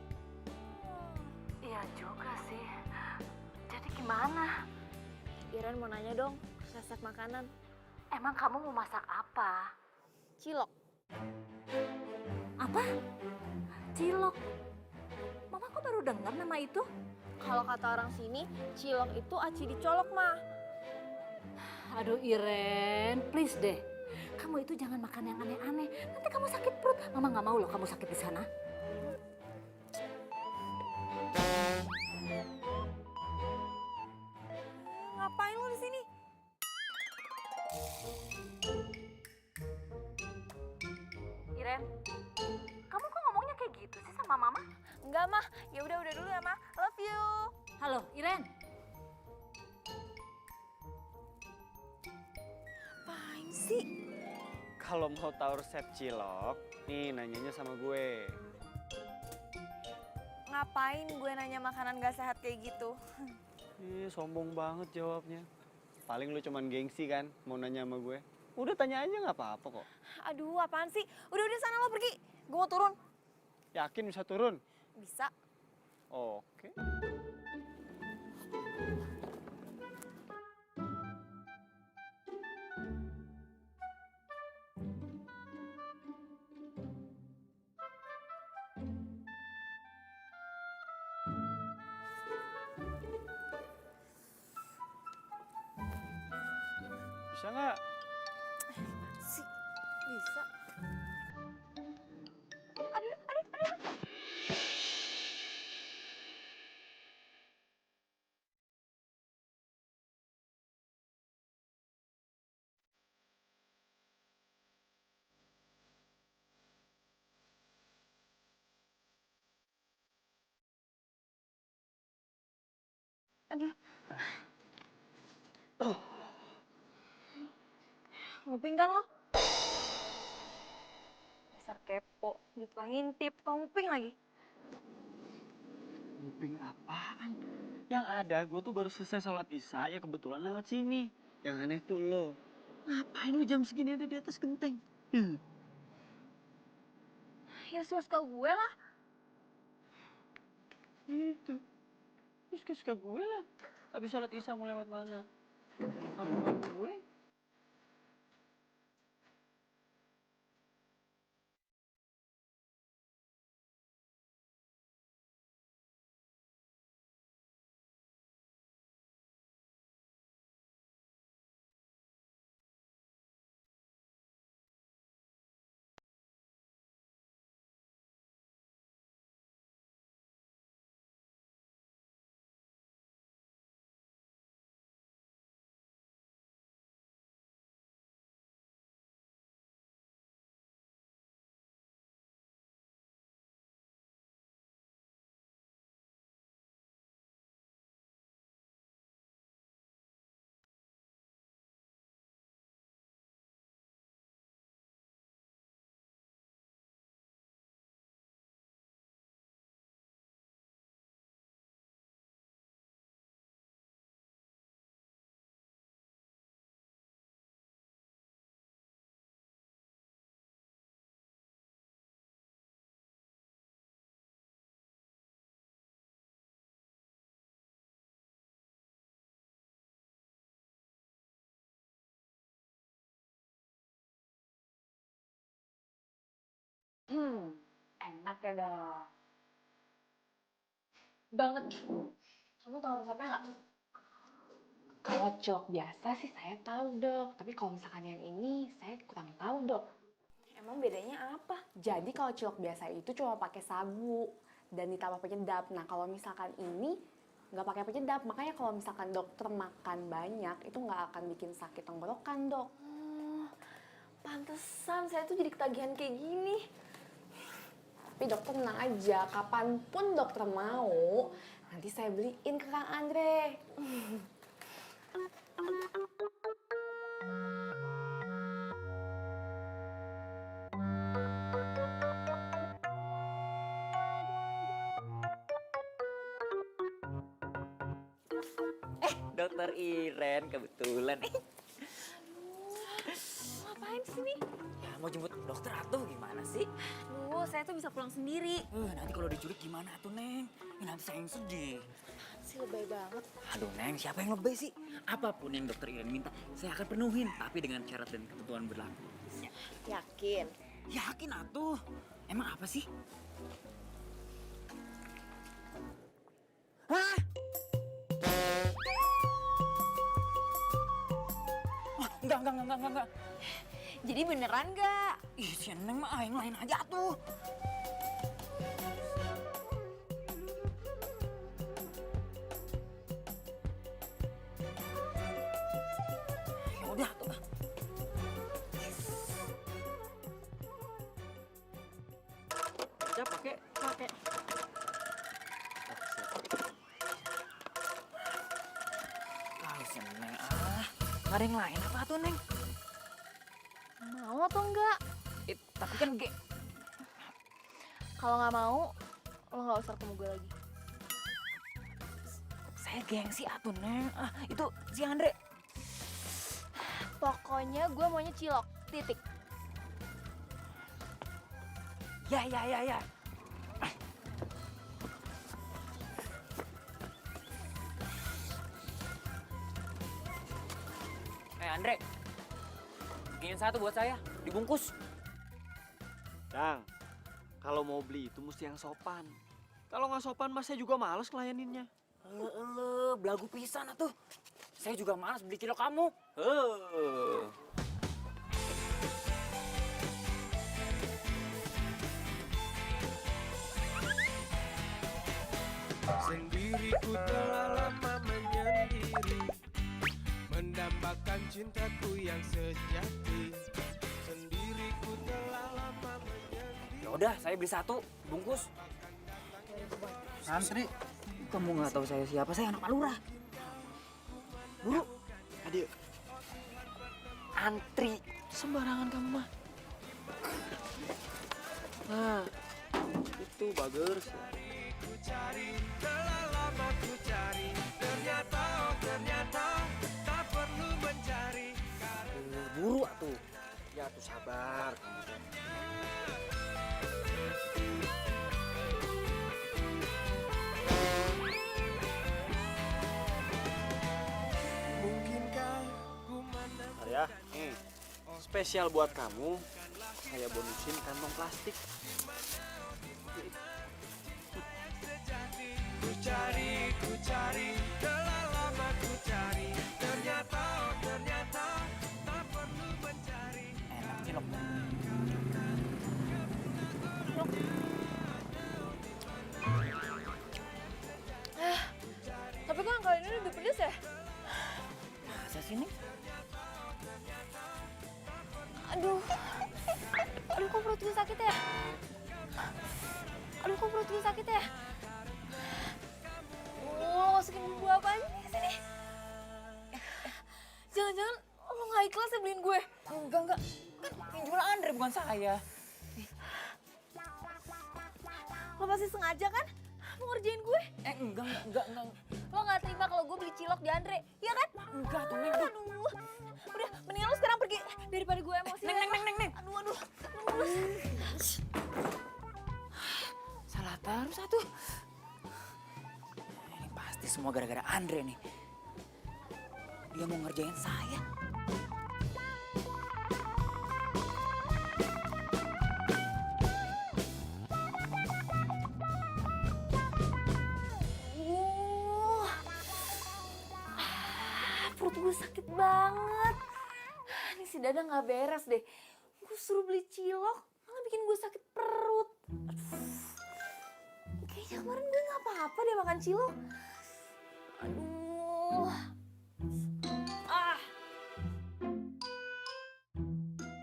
Iya juga sih. Jadi gimana? Iren mau nanya dong, resep makanan. Emang kamu mau masak apa? Cilok. Apa? Cilok? Mama kok baru dengar nama itu? Kalau kata orang sini, cilok itu aci dicolok, Mah. Aduh Iren, please deh. Kamu itu jangan makan yang aneh-aneh. Nanti kamu sakit perut. Mama nggak mau loh kamu sakit di sana. Ngapain lo di sini? Iren, kamu kok ngomongnya kayak gitu sih sama Mama? Enggak, Mah. Ya udah dulu ya, Mah. Love you. Halo, Iren. Apaan sih? Kalau mau tahu resep cilok, nih nanyanya sama gue. Ngapain gue nanya makanan gak sehat kayak gitu? Ih, sombong banget jawabnya. Paling lu cuman gengsi kan mau nanya sama gue. Udah tanya aja nggak apa-apa kok. Aduh, apaan sih? Udah sana lo pergi. Gue mau turun. Yakin bisa turun? Bisa. Oke. Bisa nggak? Sih, bisa. Aduh. Nguping kan lo? Dasar kepo, lupa ngintip, kamu nguping lagi. Nguping apaan? Yang ada gue tuh baru selesai sholat isya ya kebetulan lewat sini. Yang aneh tuh lo. Ngapain lu jam segini ada di atas genteng? Ya suka gue lah. Itu. Suka gue lah. Habis sholat isya mau lewat mana? Kamu gue. Enak ya dong. Banget. Kamu tahu resepnya nggak? Kalau cilok biasa sih saya tahu dok, tapi kalau misalkan yang ini saya kurang tahu dok. Emang bedanya apa? Jadi kalau cilok biasa itu cuma pakai sagu dan ditambah penyedap. Nah kalau misalkan ini nggak pakai penyedap, makanya kalau misalkan dokter makan banyak itu nggak akan bikin sakit tenggorokan dok. Pantesan saya tuh jadi ketagihan kayak gini. Tapi dokter tenang aja, kapanpun dokter mau, nanti saya beliin ke Kang Andre. Dokter Iren kebetulan. Ngapain sih nih? Ya mau jemput dokter atuh gimana sih? Duh, saya tuh bisa pulang sendiri. Nanti kalau diculik gimana tuh Neng? Nanti saya yang sedih. Si lebay banget. Aduh Neng, siapa yang lebay sih? Apapun yang dokter Iren minta, saya akan penuhin. Tapi dengan syarat dan ketentuan berlaku. Yakin? Yakin atuh. Emang apa sih? Hah? Enggak. Jadi beneran gak? Ih, si Neng mah yang lain aja tuh. Ya udah tuh. Udah pakai. Ah, si Neng nggak ada yang lain apa tuh Neng? Mau atau enggak? Tapi kan Kalau nggak mau, lo nggak usah ketemu gue lagi. Saya gengsi atuh, Neng. Ah, itu si Andre. Pokoknya gue maunya cilok, titik. Ya. Andre, bikinin satu buat saya, dibungkus. Dang, kalau mau beli itu mesti yang sopan. Kalau nggak sopan, mas saya juga males ngelayaninnya. Belagu pisan atuh. Saya juga malas beli cilok kamu. Sendiriku telah lama menyendiri, mendambakan cintaku yang sejati. Sendiriku telah lama menyendiri. Ya udah, saya beli satu, bungkus. Santri. Kamu nggak tahu saya siapa? Saya anak Pak Lurah. Buru. Adik. Antri. Sembarangan kamu mah. Nah, itu bagus. Ku cari, telah lama ku cari. Ternyata, oh ternyata tak perlu mencari. Buru atuh. Ya tuh sabar kamu. Mungkinkah ku menang? Arya, spesial buat kamu, saya bonusin kantong plastik. Ku cari, telah lama ku cari. Ternyata, oh ternyata tak perlu mencari. Enak cilok. Tapi kok yang kali ini lebih pedes ya? Masa sih nih? Aduh, kok perut gue sakit ya? Aduh, kok perut gue sakit ya? Masukin bumbu apaan nih ke sini? Jangan-jangan lo nggak ikhlas ya beliin gue? Enggak. Kan yang jual Andre bukan saya. Lo pasti sengaja kan? Mau ngerjain gue? Enggak. Lo nggak terima kalau gue beli cilok di Andre, iya kan? Enggak tuh, Neng. Aduh, udah mendingan lo sekarang pergi daripada gue emosi. Neng. Aduh. Salah terus satu. Ini pasti semua gara-gara Andre nih. Dia mau ngerjain saya. Perut gue sakit banget. Ini si Dada nggak beres deh. Gue suruh beli cilok, malah bikin gue sakit perut. Aduh. Kayaknya kemarin gue nggak apa-apa deh makan cilok. Aduh.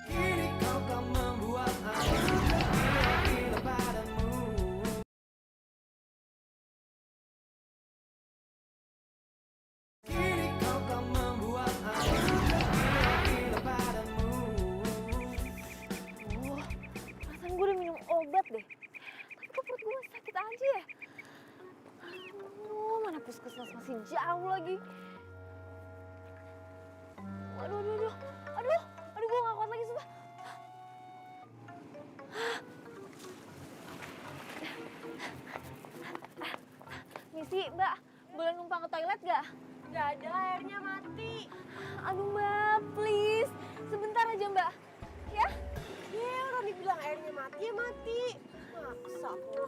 Kini kau kan membuat aku gila padamu. Kini kau kan membuat aku gila padamu. Perasaan gue udah minum obat deh. Tapi kok perut gue masih sakit aja ya? Aduh, mana puskesmas masih jauh lagi. Aduh, gue gak kuat lagi sumpah. Misi, Mbak, boleh numpang ke toilet gak? Gak ada, airnya mati. Aduh Mbak, please. Sebentar aja Mbak. Ya? Ya, orang dibilang airnya mati, ya mati. Maksa aku.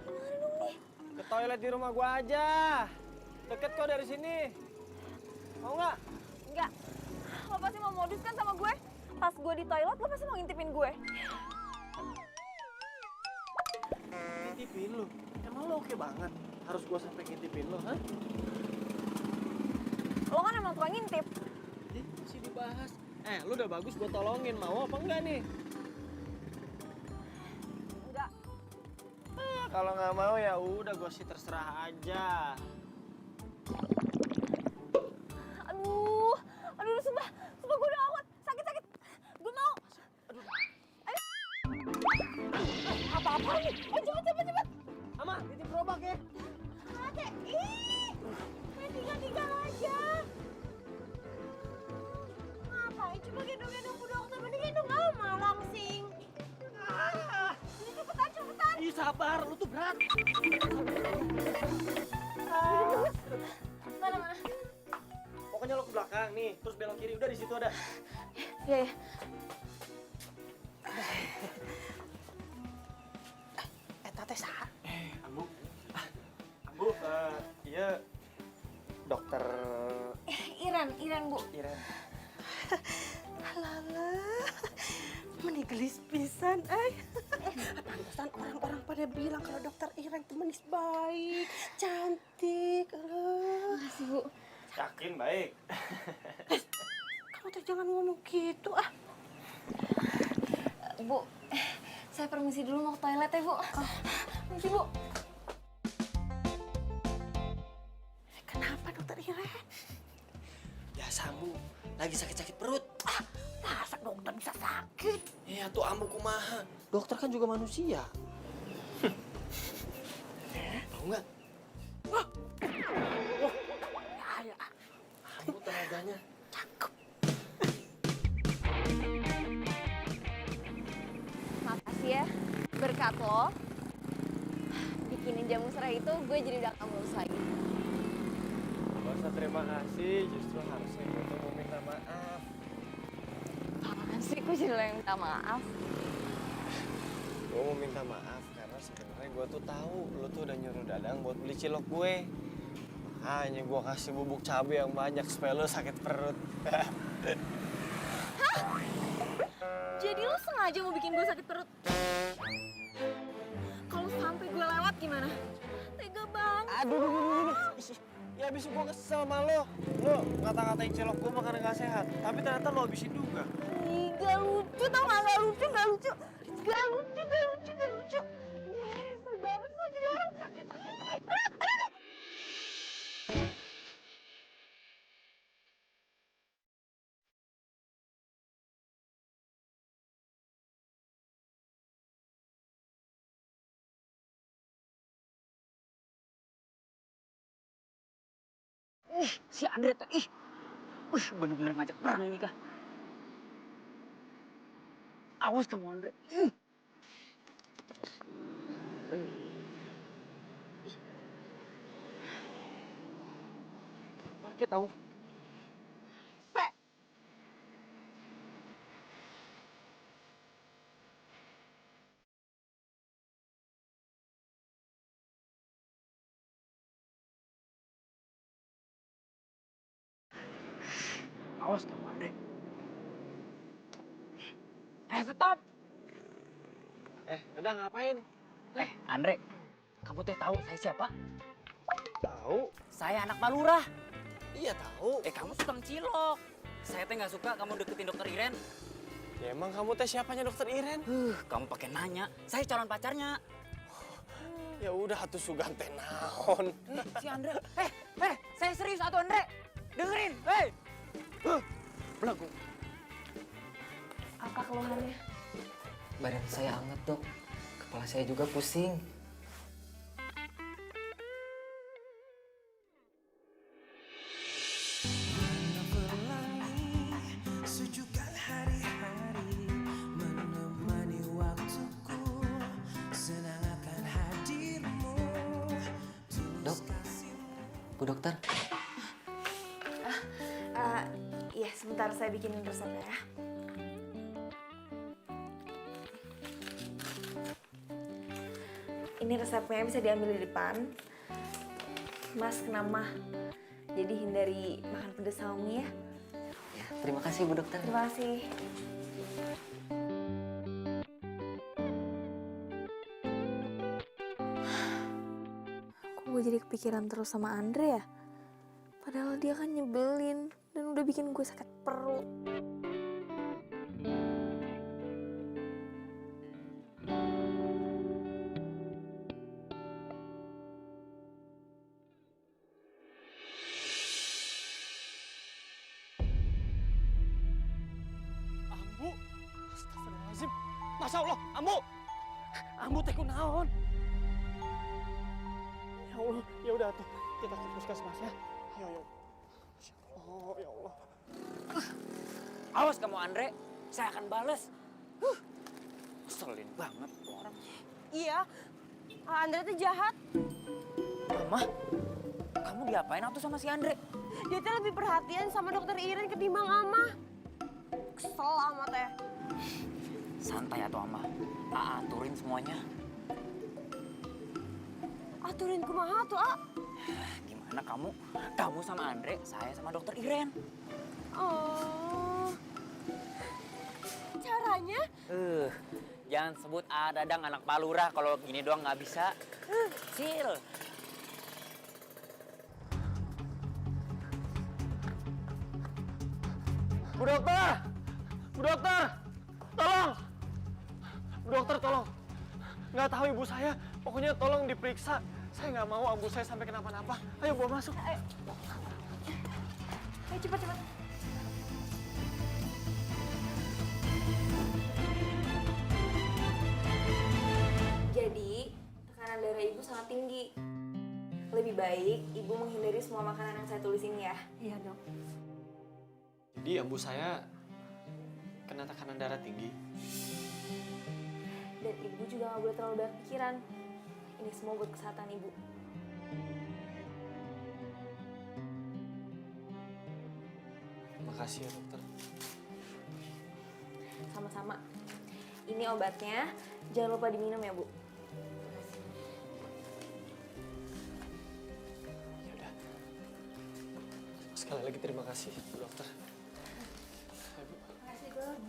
Gimana dong nih? Ke toilet di rumah gua aja. Deket kok dari sini. Mau nggak? Enggak. Lo pasti mau modus kan sama gue? Pas gue di toilet, lo pasti mau ngintipin gue. Ngintipin lu? Emang lu oke banget? Harus gua sampai ngintipin lu, hah? Lo kan emang tukang ngintip. Masih dibahas. Lu udah bagus gua tolongin. Mau apa enggak nih? Enggak. Kalau nggak mau ya udah gua sih terserah aja. Aduh, sumpah gue udah awet. Sakit. Gue mau. Ayo. Apa-apa nih? Cepet. Ama, titip gerobak ya. Ate, ih, main tinggal aja. Ngapain cuma gendong-gendong Bu Dokter, mending gendong Ama langsing. Ini cepetan. Ih, sabar, lu tuh berat. Mana? Pokoknya lo ke belakang nih, terus belok kiri, udah di situ ada. Ya. Tante sah. Ambu. Ambu, iya dokter Iren, Bu. Iren. Alah, menigelis pisan, pantesan orang-orang pada bilang kalau dokter Iren itu manis baik, cantik. Makasih, Bu. Yakin baik. Kamu tuh jangan ngomong gitu, Bu, saya permisi dulu mau ke toilet ya, Bu. Permisi, Bu. Kenapa dokter Iren? Biasa Ambu, lagi sakit-sakit perut. Masa dokter bisa sakit? Iya tuh Ambu kumaha. Dokter kan juga manusia. Tahu nggak? Wah. Ya. Ambu tenaganya. Makasih ya, berkat lo bikinin jamu serai itu gue jadi udah gak mulus lagi. Gak usah terima kasih, justru harusnya gue tuh mau minta maaf. Apaan sih, gue jadi lo yang minta maaf. Gue mau minta maaf karena sebenarnya gue tuh tahu lo tuh udah nyuruh Dadang buat beli cilok gue. Makanya gue kasih bubuk cabai yang banyak supaya lo sakit perut. Jadi lo sengaja mau bikin gue sakit perut? Kalau sampai gue lewat gimana? Tega banget. Aduh. Ya abis gue kesel sama lo. Lo ngata-ngatain cilok gue makanan gak sehat. Tapi ternyata lo habisin juga. Ih, gak lucu tau gak? Gak lucu. Gak lucu. Nyesel banget gue jadi orang sakit. Si Andre tuh, bener-bener ngajak perang ini kah? Awas kamu Andre. Sakit tahu. Awas kamu Andre. Stop! Udah ngapain? Andre, kamu teh tahu saya siapa? Tahu? Saya anak Pak Lurah. Iya tahu. Kamu suka cilok. Saya teh nggak suka kamu deketin dokter Iren. Ya emang kamu teh siapanya dokter Iren? Kamu pakai nanya. Saya calon pacarnya. Ya udah atuh sugan teh naon. Si Andre. Saya serius atuh Andre. Dengerin. Belagu. Apa keluhannya? Badan saya anget, Dok. Kepala saya juga pusing. Sejukkan hari-hari menemani waktuku, senang akan hadirmu. Dok, Bu Dokter. Iya, sebentar saya bikinin resepnya ya. Ini resepnya bisa diambil di depan. Mas kena mah, jadi hindari makan pedas sama mie ya. Ya, terima kasih Bu Dokter. Terima kasih. Kok gue jadi kepikiran terus sama Andre ya? Padahal dia kan nyebelin dan udah bikin gue sakit perut. Ambu, astagfirullahaladzim. Masya Allah, Ambu. Ambu teh kunaon? Ya Allah, ya udah tuh, kita ke puskesmas ya. Ayo, ayo. Masya Allah, ya Allah. Awas kamu Andre, saya akan balas. Keselin banget tuh orang. Iya, Andre tuh jahat. Mama, kamu diapain waktu sama si Andre? Dia tuh lebih perhatian sama dokter Iren ketimbang Ama. Kesel amat ya. Santai atau Ama, aturin semuanya. Aturin kumaha tuh, A? Gimana kamu? Kamu sama Andre, saya sama dokter Iren. Oh. Caranya? Jangan sebut Dadang anak palurah kalau gini doang nggak bisa. Sil. Bu dokter! Bu dokter! Tolong! Bu dokter tolong. Nggak tahu ibu saya, pokoknya tolong diperiksa. Saya nggak mau ibu saya sampai kenapa-napa. Ayo bawa masuk. Ayo cepat. Jadi, tekanan darah ibu sangat tinggi. Lebih baik ibu menghindari semua makanan yang saya tulis ini ya. Iya dok. Jadi ibu saya kena tekanan darah tinggi. Dan ibu juga nggak boleh terlalu banyak pikiran. Ini semua buat kesehatan ibu. Makasih ya dokter. Sama-sama. Ini obatnya, jangan lupa diminum ya bu. Ya udah. Sekali lagi terima kasih Bu dokter. Ayo, Bu. Makasih dok.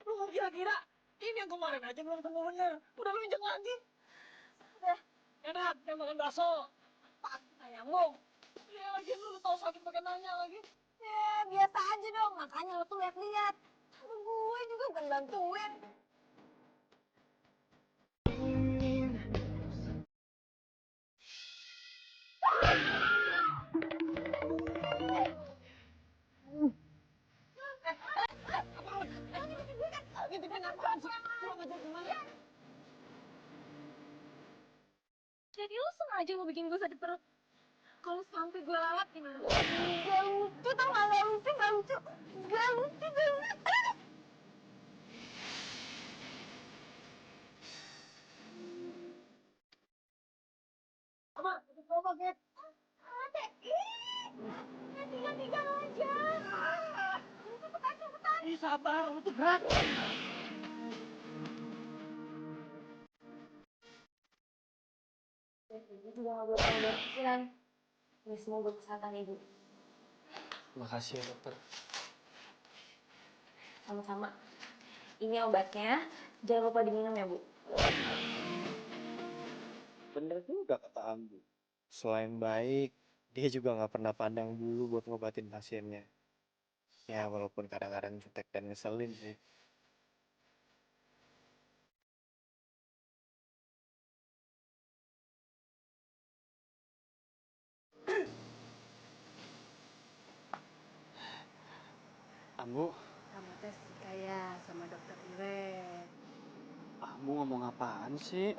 Lu kira-kira ini yang kemarin aja belum ketemu bener. Udah lu injek lagi. Udah. Enak, dia makan bakso. Pas ayammu. Ya lagi lu tau sakit pakai nanya lagi. Ya biasa aja dong, makanya lo tuh lihat-lihat. Gue juga bukan bantuin. Jadi lu sengaja mau bikin gue sakit perut? Kalau sampai gue lewat gimana? Gak lucu tau gak lucu. Gak lucu. Apa? Apa, Ket? Ada, tiga aja. Cepetan. Ih, sabar, lu tuh berat. Dan ibu juga nggak boleh terlalu banyak pikiran. Ini semua buat kesehatan ibu. Makasih ya dokter. Sama-sama. Ini obatnya, jangan lupa diminum ya bu. Bener juga kata Ambu. Selain baik, dia juga nggak pernah pandang bulu buat ngobatin pasiennya. Ya walaupun kadang-kadang jutek dan ngeselin sih. Ambu, Kamu tes kayak sama dokter Iren. Ambu ngomong apaan sih?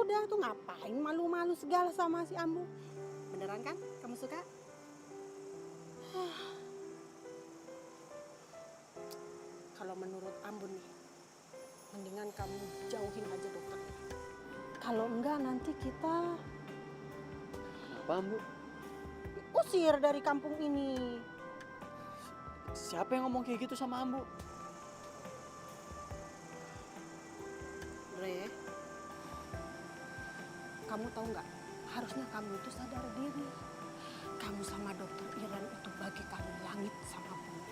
Udah tuh ngapain malu-malu segala sama si Ambu? Beneran kan? Kamu suka? Kalau menurut Ambu nih, mendingan kamu jauhin aja dokter Iren. Kalau enggak nanti kita Kenapa Ambu? usir dari kampung ini. Siapa yang ngomong kayak gitu sama Ambu? Re, kamu tahu nggak? Harusnya kamu itu sadar diri. Kamu sama dokter Iren itu bagaikan langit sama bumi.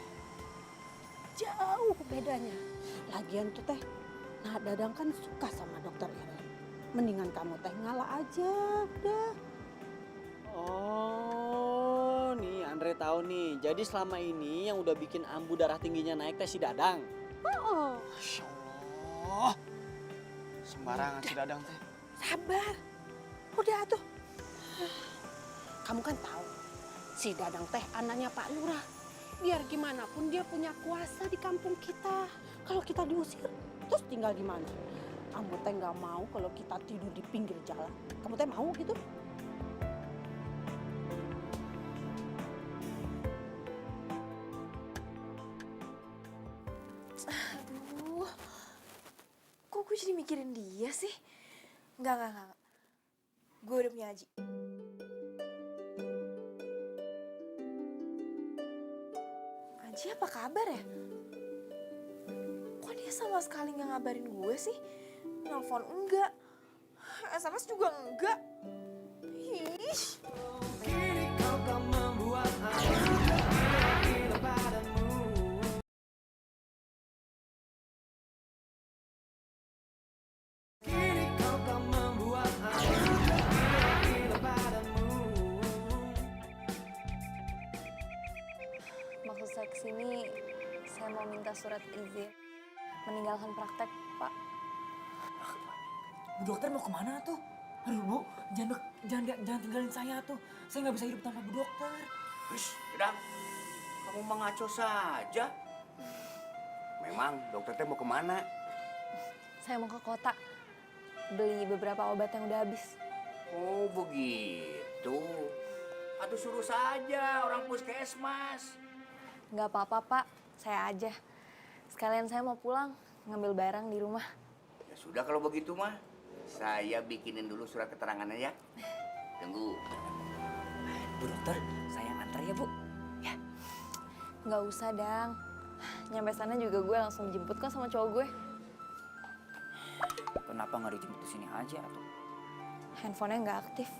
Jauh bedanya. Lagian tuh teh, nah Dadang kan suka sama dokter Iren. Mendingan kamu teh ngalah aja, udah. Oh, nih Andre tahu nih. Jadi selama ini yang udah bikin Ambu darah tingginya naik teh si Dadang. Oh, Masya Allah, Allah. Sembarangan si Dadang teh. Sabar. Udah tuh. Kamu kan tahu si Dadang teh anaknya Pak Lurah. Biar gimana pun dia punya kuasa di kampung kita. Kalau kita diusir, terus tinggal di mana? Kamu teh nggak mau kalau kita tidur di pinggir jalan. Kamu teh mau gitu? Aduh, kok gue jadi mikirin dia sih? Enggak. Gue udah punya Aji. Aji apa kabar ya? Kok dia sama sekali nggak ngabarin gue sih? Nelfon enggak, SMS juga enggak. Ih. Kini kau kan membuat aku gila padamu. Kini kau kan membuat aku gila padamu. Maksud saya kesini, saya mau minta surat izin meninggalkan praktek, Pak. Bu dokter mau kemana tuh? Aduh Bu, jangan tinggalin saya tuh. Saya nggak bisa hidup tanpa Bu dokter. Wis, Dadang, kamu mah ngaco saja. Memang dokter teh mau kemana? Saya mau ke kota, beli beberapa obat yang udah habis. Oh begitu. Aduh suruh saja orang puskesmas. Nggak apa-apa, Pak. Saya aja. Sekalian saya mau pulang, ngambil barang di rumah. Ya sudah kalau begitu mah. Saya bikinin dulu surat keterangannya ya. Tunggu. Bu dokter, saya antar ya Bu. Ya. Nggak usah, Dang. Nyampe sana juga gue langsung jemput kok sama cowok gue. Kenapa nggak dijemput di sini aja tuh? Handphonenya nggak aktif.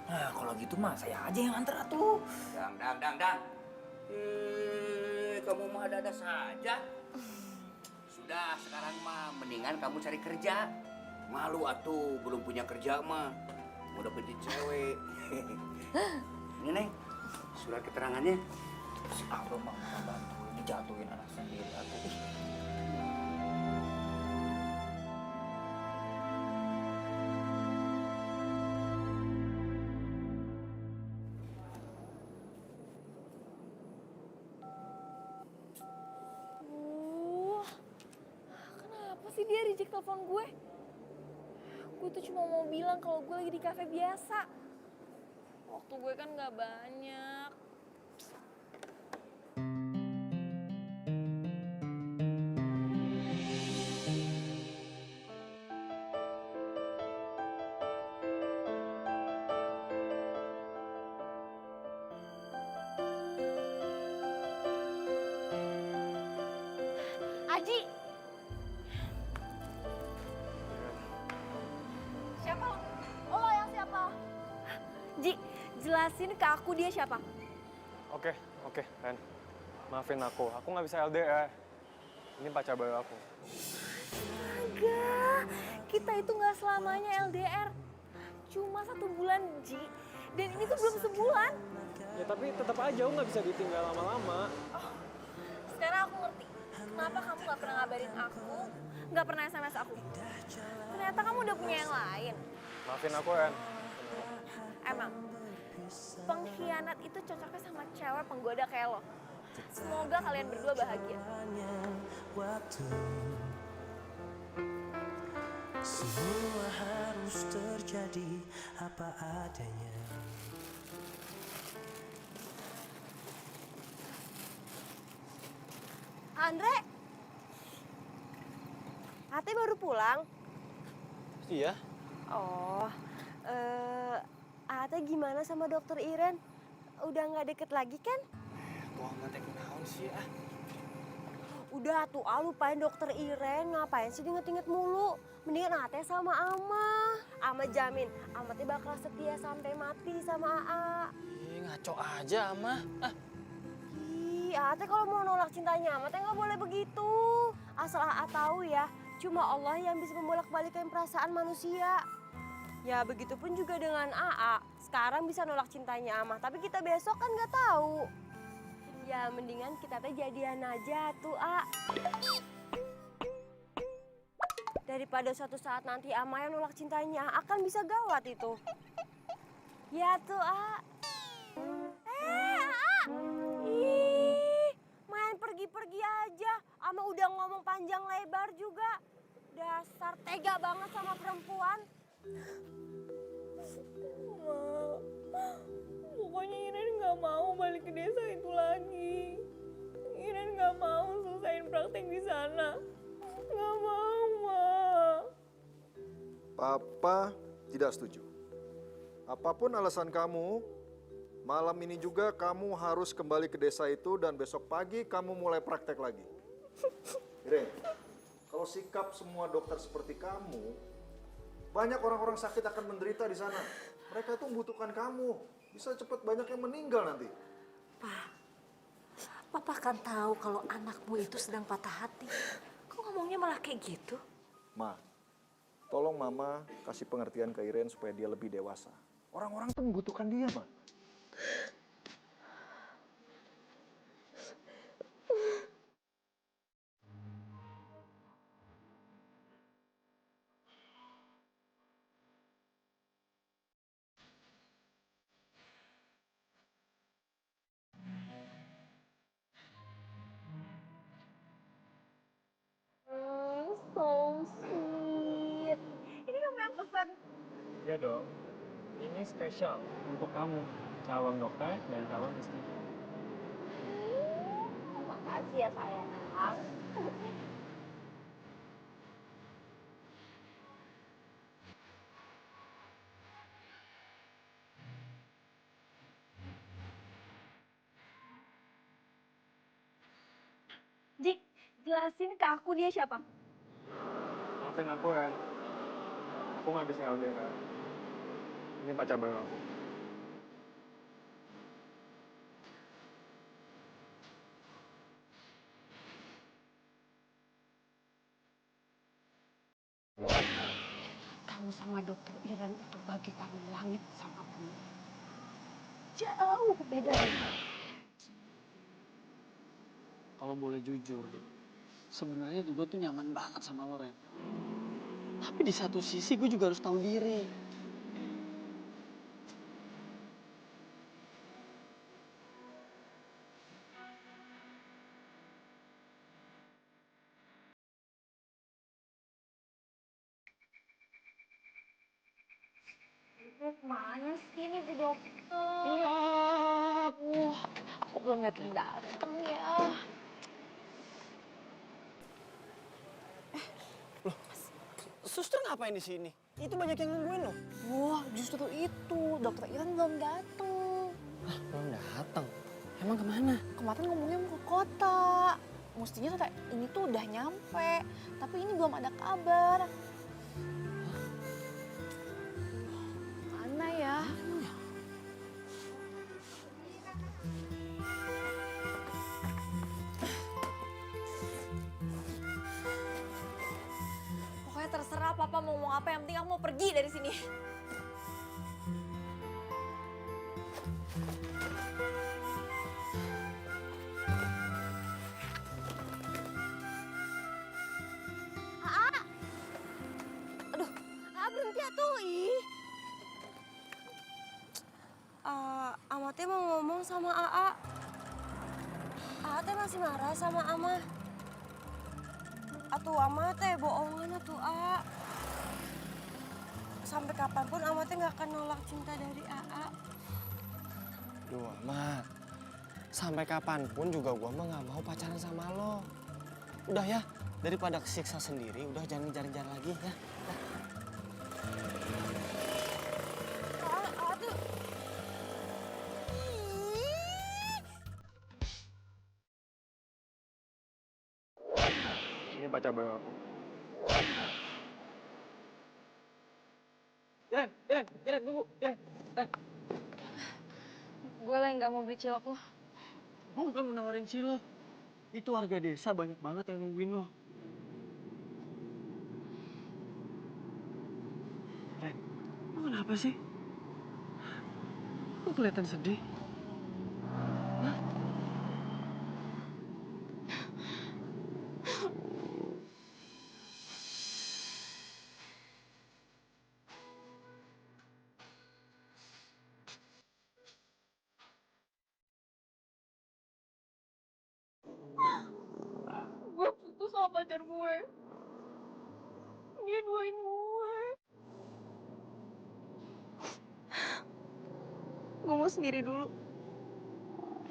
Nah kalau gitu mah saya aja yang antar tuh. Dang. Kamu mah ada-ada saja. Sudah, sekarang mah mendingan kamu cari kerja. Malu atuh, belum punya kerja mah. Mau dapetin cewek. Ini Neng, surat keterangannya. Si Abang mah bantuin, dijatuhin anak sendiri atuh. Ih. Kenapa sih dia reject telepon gue? Gue tuh cuma mau bilang kalau gue lagi di kafe biasa. Waktu gue kan nggak banyak. Aji! Siapa lo? Lo yang siapa? Ji, jelasin ke aku dia siapa? Oke, Ren. Maafin aku nggak bisa LDR. Ini pacar baru aku. Astaga, kita itu nggak selamanya LDR. Cuma 1 bulan, Ji. Dan ini tuh belum sebulan. Ya tapi tetap aja aku nggak bisa ditinggal lama-lama. Sekarang aku ngerti. Kenapa kamu nggak pernah ngabarin aku, nggak pernah SMS aku. Ternyata kamu udah punya yang lain. Maafin aku, Ren. Emang, pengkhianat itu cocoknya sama cewek penggoda kayak lo. Semoga kalian berdua bahagia. Semua harus terjadi apa adanya. Andre, Ate baru pulang? Iya. Oh, Ate gimana sama dokter Iren? Udah nggak deket lagi kan? Tuh amat teh kunaon sih ah. Udah tuh, lupain dokter Iren. Ngapain sih diinget-inget mulu? Mendingan Ate sama Ama. Ama jamin, Ama teh bakal setia sampai mati sama Aa. Ih, ngaco aja mah. Ah. Ih, Ate kalau mau nolak cintanya Ama teh nggak boleh begitu. Asal Aa tahu ya, cuma Allah yang bisa membolak-balikan perasaan manusia. Ya begitupun juga dengan Aa. Sekarang bisa nolak cintanya Ama, tapi kita besok kan nggak tahu. Ya mendingan kita teh jadian aja tuh, A. Daripada suatu saat nanti Amaya nolak cintanya, akan bisa gawat itu. Ya tuh, A. A. Ih, main pergi-pergi aja. Ama udah ngomong panjang lebar juga. Dasar tega banget sama perempuan. Pokoknya Iren nggak mau balik ke desa itu lagi. Iren nggak mau selesaiin praktek di sana. Nggak mau, Ma. Papa tidak setuju. Apapun alasan kamu, malam ini juga kamu harus kembali ke desa itu dan besok pagi kamu mulai praktek lagi. Iren, kalau sikap semua dokter seperti kamu, banyak orang-orang sakit akan menderita di sana. Mereka itu membutuhkan kamu. Bisa cepat banyak yang meninggal nanti. Papa kan tahu kalau anakmu itu sedang patah hati. Kok ngomongnya malah kayak gitu? Ma, tolong Mama kasih pengertian ke Iren supaya dia lebih dewasa. Orang-orang tuh membutuhkan dia, Ma. So sweet. Ini kamu yang pesan. Iya dong. Ini spesial untuk kamu, calon dokter dan calon istri. Makasih ya sayang. Dik, jelasin ke aku dia siapa? Maafin aku kan, aku nggak bisa LDR. Ini pacar baru aku. Kamu sama dokter Iren itu bagi kamu langit sama bumi. Jauh bedanya. Kalau boleh jujur, sebenarnya gue tuh nyaman banget sama lo, Ren. Tapi di satu sisi gue juga harus tahu diri. Mana sih ini Bu Dokter? Aku belum datang ya. Suster ngapain di sini? Itu banyak yang nungguin loh. Wah, justru itu. Dokter Iren belum datang. Belum datang. Emang kemana? Kemarin ngomongnya mau ke kota. Mestinya sore ini tuh udah nyampe. Tapi ini belum ada kabar. Mana ya? Pokoknya terserah Papa mau ngomong apa, yang penting aku mau pergi dari sini. Berhenti atuh, ih. Ama teh mau ngomong sama AA. AA teh masih marah sama Ama. Atuh Ama teh bohongan atuh, A. Sampai kapanpun Ama teh nggak akan nolak cinta dari AA. Duh, Mak. Sampai kapanpun juga gua mah nggak mau pacaran sama lo. Udah ya, daripada kesiksa sendiri, udah jangan ngejar-ngejar lagi ya. Ini pacar baru aku. Iren, tunggu. Iren. Gue lah nggak mau beli cilok lo. Gue bukan mau nawarin cilok. Itu warga desa banyak banget yang nungguin lo. Ren, lo kenapa sih? Lo kelihatan sedih. Hah? sama pacar gue. Dia duain gue. Gue mau sendiri dulu.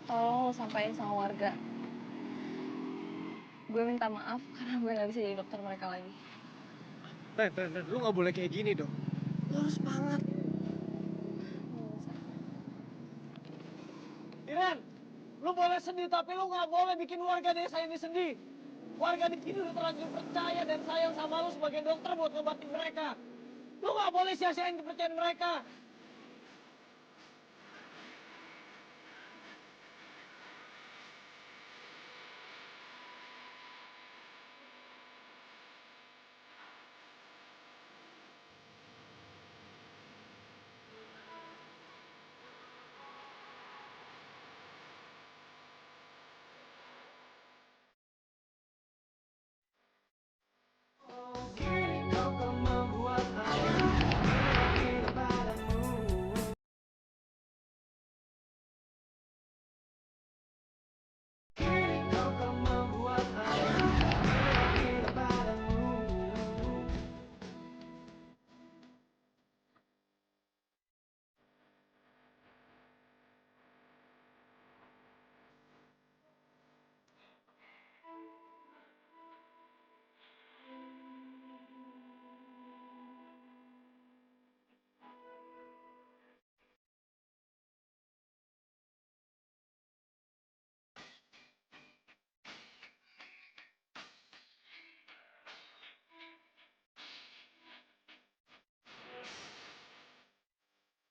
Tolong lo sampaikan sama warga. Gue minta maaf karena gue gak bisa jadi dokter mereka lagi. Ren, lu gak boleh kayak gini dong. Lu harus semangat. Iren, lu boleh sedih tapi lu gak boleh bikin warga desa ini sedih. Warga di sini udah terlanjur percaya dan sayang sama lu sebagai dokter buat ngobatin mereka. Lu gak boleh sia-siain kepercayaan mereka.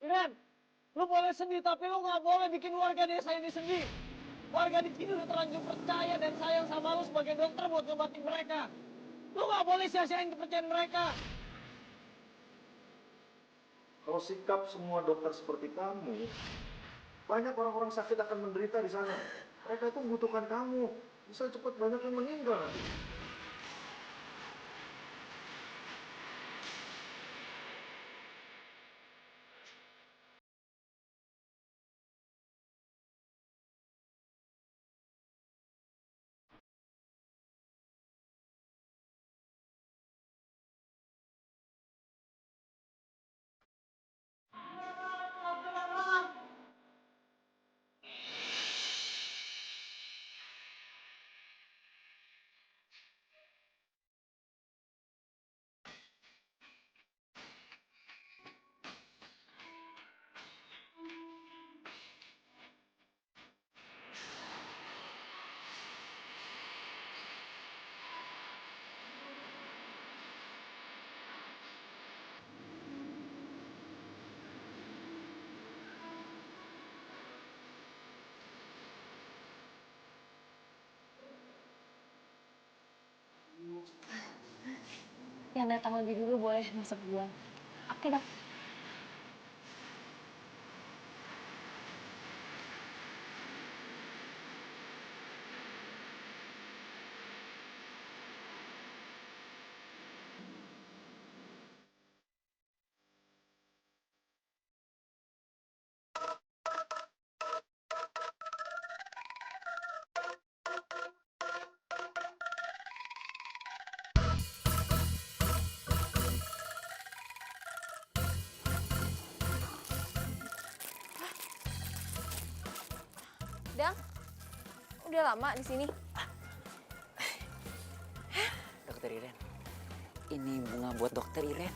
Iren, lu boleh sedih tapi lu gak boleh bikin warga desa ini sedih. Warga di sini udah terlanjur percaya dan sayang sama lu sebagai dokter buat ngobatin mereka. Lu gak boleh sia-siain kepercayaan mereka. Kalau sikap semua dokter seperti kamu, banyak orang-orang sakit akan menderita di sana. Mereka itu membutuhkan kamu. Bisa cepat banyak yang meninggal. Yang datang lebih dulu boleh masuk duluan. Oke dok. Dang, udah lama di sini? Dokter Iren, ini bunga buat dokter Iren.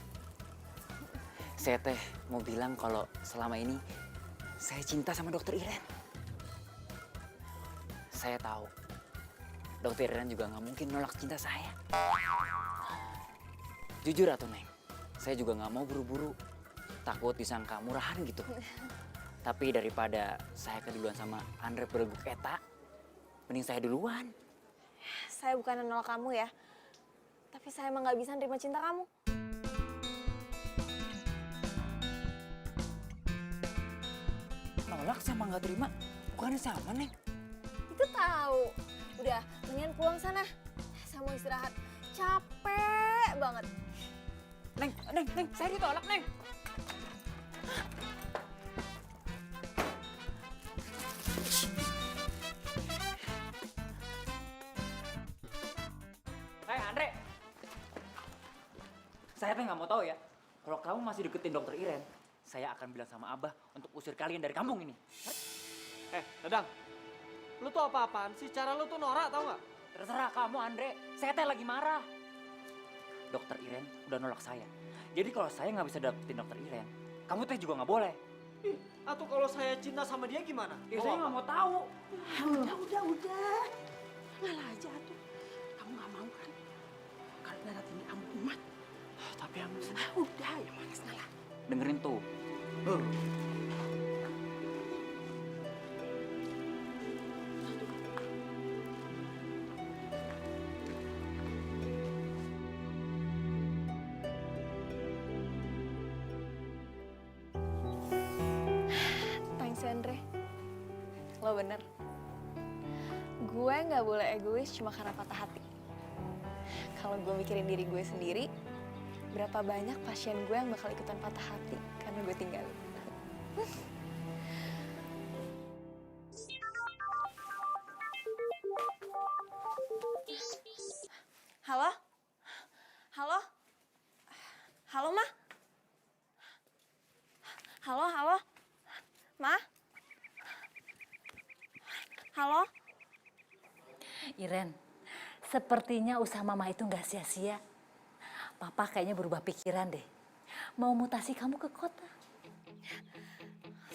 Saya teh mau bilang kalau selama ini saya cinta sama dokter Iren. Saya tahu dokter Iren juga nggak mungkin nolak cinta saya. Jujur atau Neng, saya juga nggak mau buru-buru. Takut disangka murahan gitu. Tapi daripada saya keduluan sama Andre Pereguk Eta, mending saya duluan. Saya bukan nolak kamu ya, tapi saya emang nggak bisa nerima cinta kamu. Nolak sama nggak terima, bukannya sama Neng? Itu tahu. Udah, mendingan pulang sana. Saya mau istirahat. Capek banget. Neng, saya ditolak Neng. Saya teh nggak mau tahu ya. Kalau kamu masih deketin dokter Iren, saya akan bilang sama Abah untuk usir kalian dari kampung ini. Dadang, lu tuh apa-apaan sih? Cara lu tuh norak tau nggak? Terserah kamu, Andre. Saya teh lagi marah. Dokter Iren udah nolak saya. Jadi kalau saya nggak bisa dapetin dokter Iren, kamu teh juga nggak boleh. Atau kalau saya cinta sama dia gimana? Ya, saya nggak mau tahu. Udah. Ngalah aja tuh. Kamu nggak mau kan? Kalau berat ini kamu umat. Tapi yang Udah, ya malas ngalah. dengerin tuh. Thanks ya, Andre. Lo bener. Gue nggak boleh egois cuma karena patah hati. Kalau gue mikirin diri gue sendiri, berapa banyak pasien gue yang bakal ikutan patah hati karena gue tinggalin. Halo? Halo? Halo, Ma? Halo? Ma? Halo? Iren, sepertinya usaha mama itu nggak sia-sia. Papa kayaknya berubah pikiran deh. Mau mutasi kamu ke kota.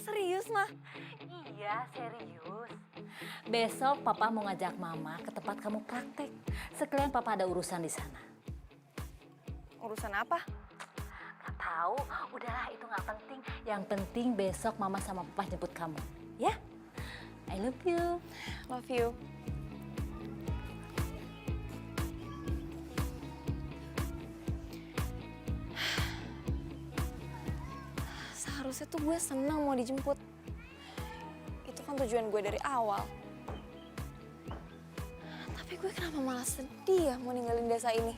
Serius, Ma? Iya, serius. Besok papa mau ngajak mama ke tempat kamu praktek. Sekalian papa ada urusan di sana. Urusan apa? Gak tahu, udahlah itu nggak penting. Yang penting besok mama sama papa jemput kamu. Ya? I love you. Love you. Seharusnya tuh gue senang mau dijemput. Itu kan tujuan gue dari awal. Tapi gue kenapa malah sedih ya mau ninggalin desa ini?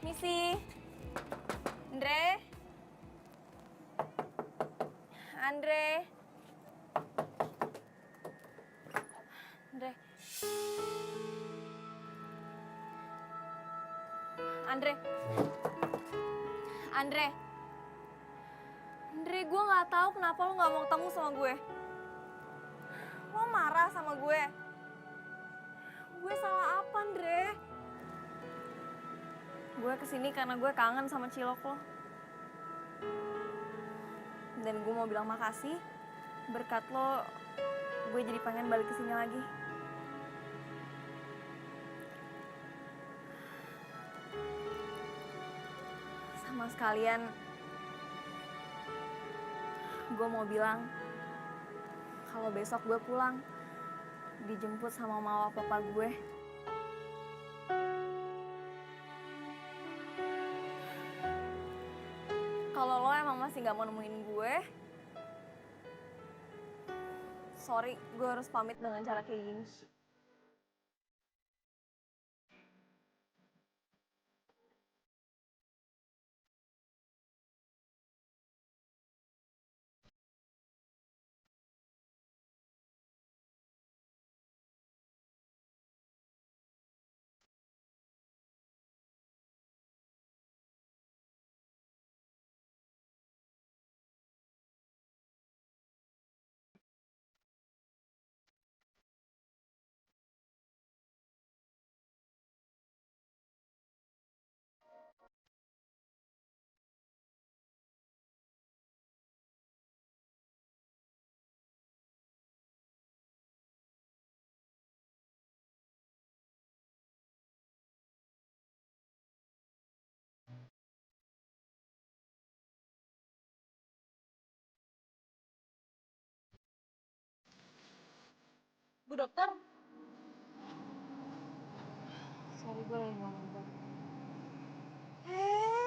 Misi, Andre, Andre, Andre, Andre, Andre, Andre, gue nggak tahu kenapa lo nggak mau ketemu sama gue. Lo marah sama gue. Gue salah apa, Andre? Gue kesini karena gue kangen sama cilok lo. Dan gue mau bilang makasih. Berkat lo, gue jadi pengen balik ke sini lagi. Sama sekalian, gue mau bilang kalau besok gue pulang, dijemput sama mama papa gue. Kalau lo emang masih nggak mau nemuin gue, sorry, gue harus pamit dengan cara kayak gini. Bu dokter. Sorry, gue lagi ngomong.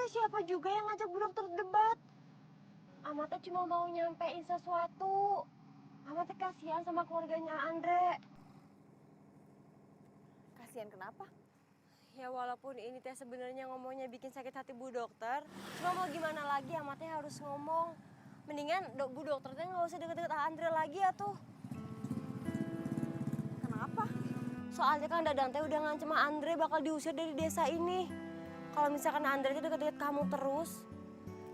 Siapa juga yang ngajak bu dokter debat? Amatnya cuma mau nyampein sesuatu. Amatnya kasihan sama keluarganya Andre. Kasihan kenapa? Ya walaupun ini teh sebenarnya ngomongnya bikin sakit hati Bu Dokter, cuma mau gimana lagi amatnya harus ngomong. Mendingan Bu Dokter teh nggak usah deket-deket Andre lagi ya tuh. Kenapa? Soalnya kan Dadang teh udah ngancem Andre bakal diusir dari desa ini. Kalau misalkan Andre teh deket-deket kamu terus,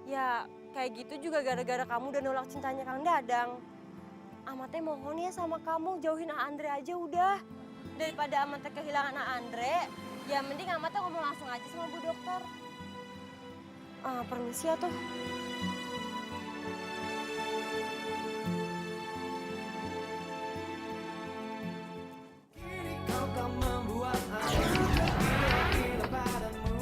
ya kayak gitu juga gara-gara kamu udah nolak cintanya Kang Dadang. Amatnya mohon ya sama kamu, jauhin Andre aja udah. Daripada amatnya kehilangan Andre, ya mending amatnya ngomong langsung aja sama Bu Dokter. Permisi ya tuh. Kau kan membuat aku gila padamu.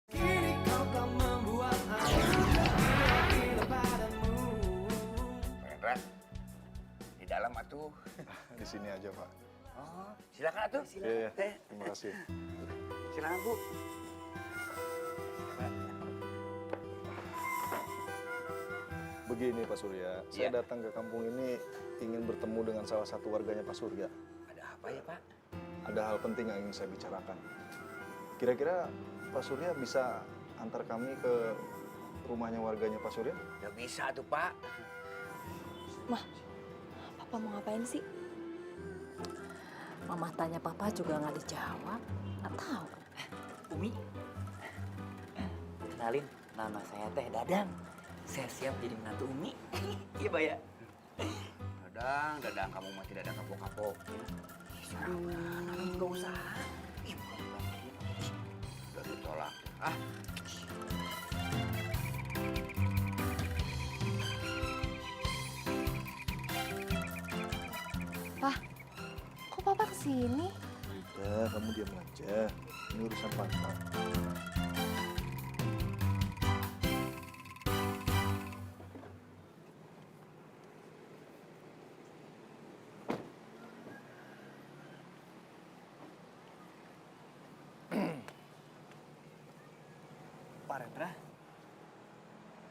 Kini kau kan membuat aku gila padamu. Rendra, di dalam atuh. Di sini aja, Pak. Oh, silakan atuh. Iya, Teh. terima kasih. Silakan, Bu. Begini Pak Surya, saya datang ke kampung ini ingin bertemu dengan salah satu warganya Pak Surya. Ada apa ya, Pak? Ada hal penting yang ingin saya bicarakan. Kira-kira Pak Surya bisa antar kami ke rumahnya warganya Pak Surya? Ya bisa tuh, Pak. Mah, Papa mau ngapain sih? Mama tanya Papa juga nggak dijawab. Nggak tahu. Umi, kenalin, nama saya Teh Dadang. Saya siap jadi menantu Umi. Iya, Pak ya? Dadang, kamu mah tidak ada kapok-kapok. Nggak usah. Udah ditolak. Pak, kok Papa kesini? Udah, kamu diam aja. Ini urusan Papa. Pak Rendra,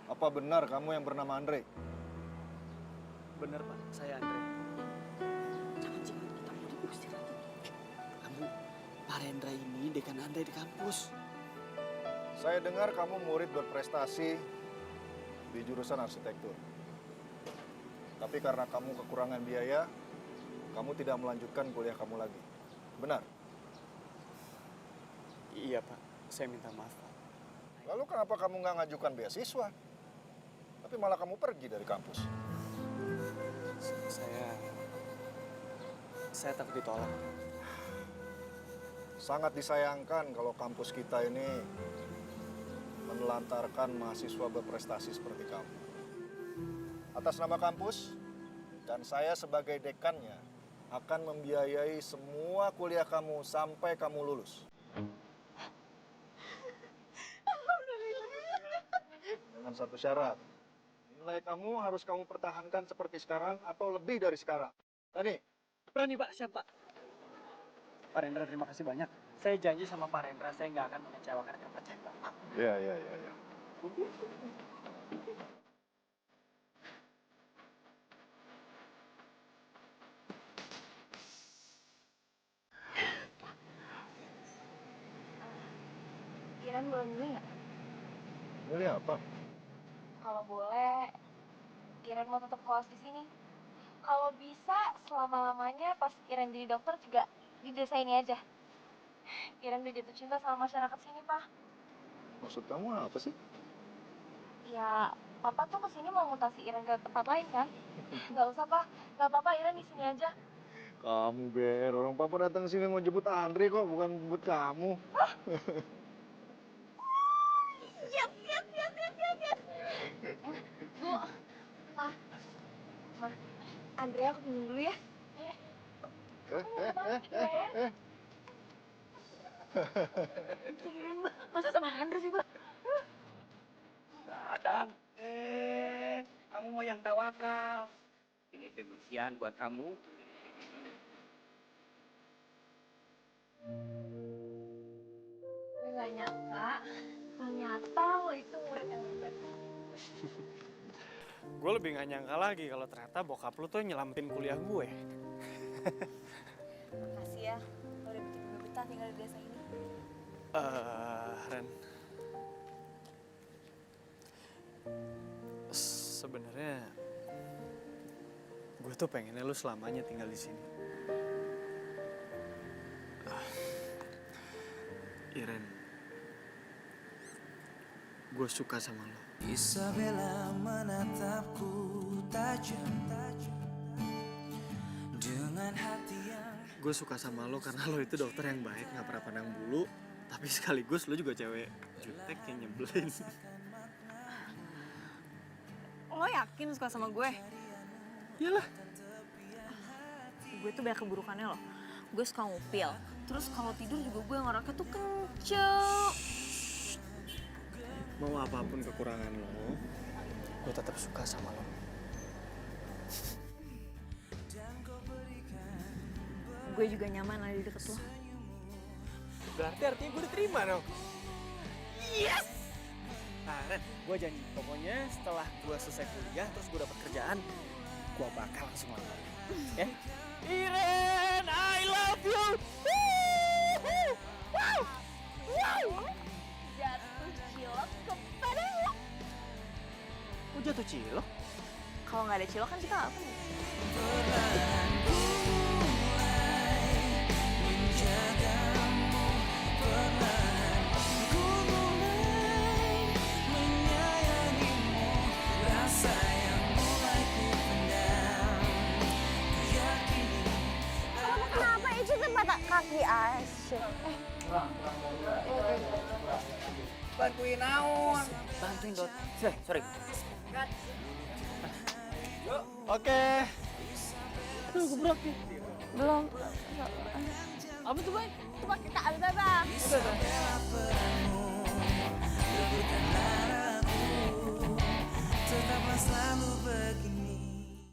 Apa benar kamu yang bernama Andre? bener Pak, saya Andre. Jangan-jangan kita mau diusir lagi. Kamu, Pak Rendra ini dekan Andre di kampus. Saya dengar kamu murid berprestasi di jurusan arsitektur. Tapi karena kamu kekurangan biaya, kamu tidak melanjutkan kuliah kamu lagi. Benar? Iya Pak, saya minta maaf Pak. Lalu kenapa kamu nggak ngajukan beasiswa? Tapi malah kamu pergi dari kampus. Saya takut ditolak. Sangat disayangkan kalau kampus kita ini menelantarkan mahasiswa berprestasi seperti kamu. Atas nama kampus dan saya sebagai dekannya akan membiayai semua kuliah kamu sampai kamu lulus. Dengan satu syarat, nilai kamu harus kamu pertahankan seperti sekarang atau lebih dari sekarang. Tani? Berani Pak, siap Pak. Pak Rendra, terima kasih banyak. Saya janji sama Pak Rendra, saya nggak akan mengecewakan kepercayaan Bapak. Ya. Iren boleh milih nggak? Milih apa? Kalau boleh, Iren mau tetap kelas di sini. Kalau bisa, selama-lamanya pas Iren jadi dokter juga di desa ini aja. Iren udah jatuh cinta sama masyarakat sini, Pak. Maksud kamu apa sih? Ya, Papa tuh kesini mau mutasi Iren ke tempat lain kan? Nggak usah, Pak. Nggak apa-apa, Iren di sini aja. Kamu Ber, orang papa datang sini mau jemput Andre kok, bukan jemput kamu. Siap. Bu, Ma, Andre aku minum dulu ya. Masa sama Andre sih, Pak? Dadang, kamu mau yang tawakal. Ini demikian buat kamu. Nggak nyangka, ternyata lo itu murid yang hebat. Gue lebih nggak nyangka lagi kalau ternyata bokap lu tuh nyelamatin kuliah gue. Makasih ya, lo udah bikin gue betah tinggal di desa ini. Ren. Sebenarnya gue tuh pengennya lu selamanya tinggal di sini. Iren, gue suka sama lo. Isabella menatapku tajam dengan hati yang... Gue suka sama lo karena lo itu dokter yang baik, gak pernah pandang bulu. Tapi sekaligus lo juga cewek jutek yang nyebelin. Lo yakin suka sama gue? Iyalah. Gue tuh banyak keburukannya loh. Gue suka ngupil. Terus kalau tidur juga gue ngerokok tuh kenceng. Mau apapun kekurangan lo, gue tetap suka sama lo. Gue juga nyaman ada di deket lo. Berarti artinya gue diterima dong. Yes! Nah Ren, gue janji pokoknya setelah gue selesai kuliah terus gue dapet kerjaan, gue bakal langsung lamar. Ya? Iren, I love you! Wow! Wow! Jatuh cilok kepada lo. Kok jatuh cilok? Kalau nggak ada cilok kan kita apa nih? Kenapa itu tempat kaki asyik? Bantuin naon. Bantuin Dot. Sorry. Oke. Tuh, gebrak nih. Belum. Apa tuh, Bay? Itu pakai kak Baba. Tetaplah selalu begini.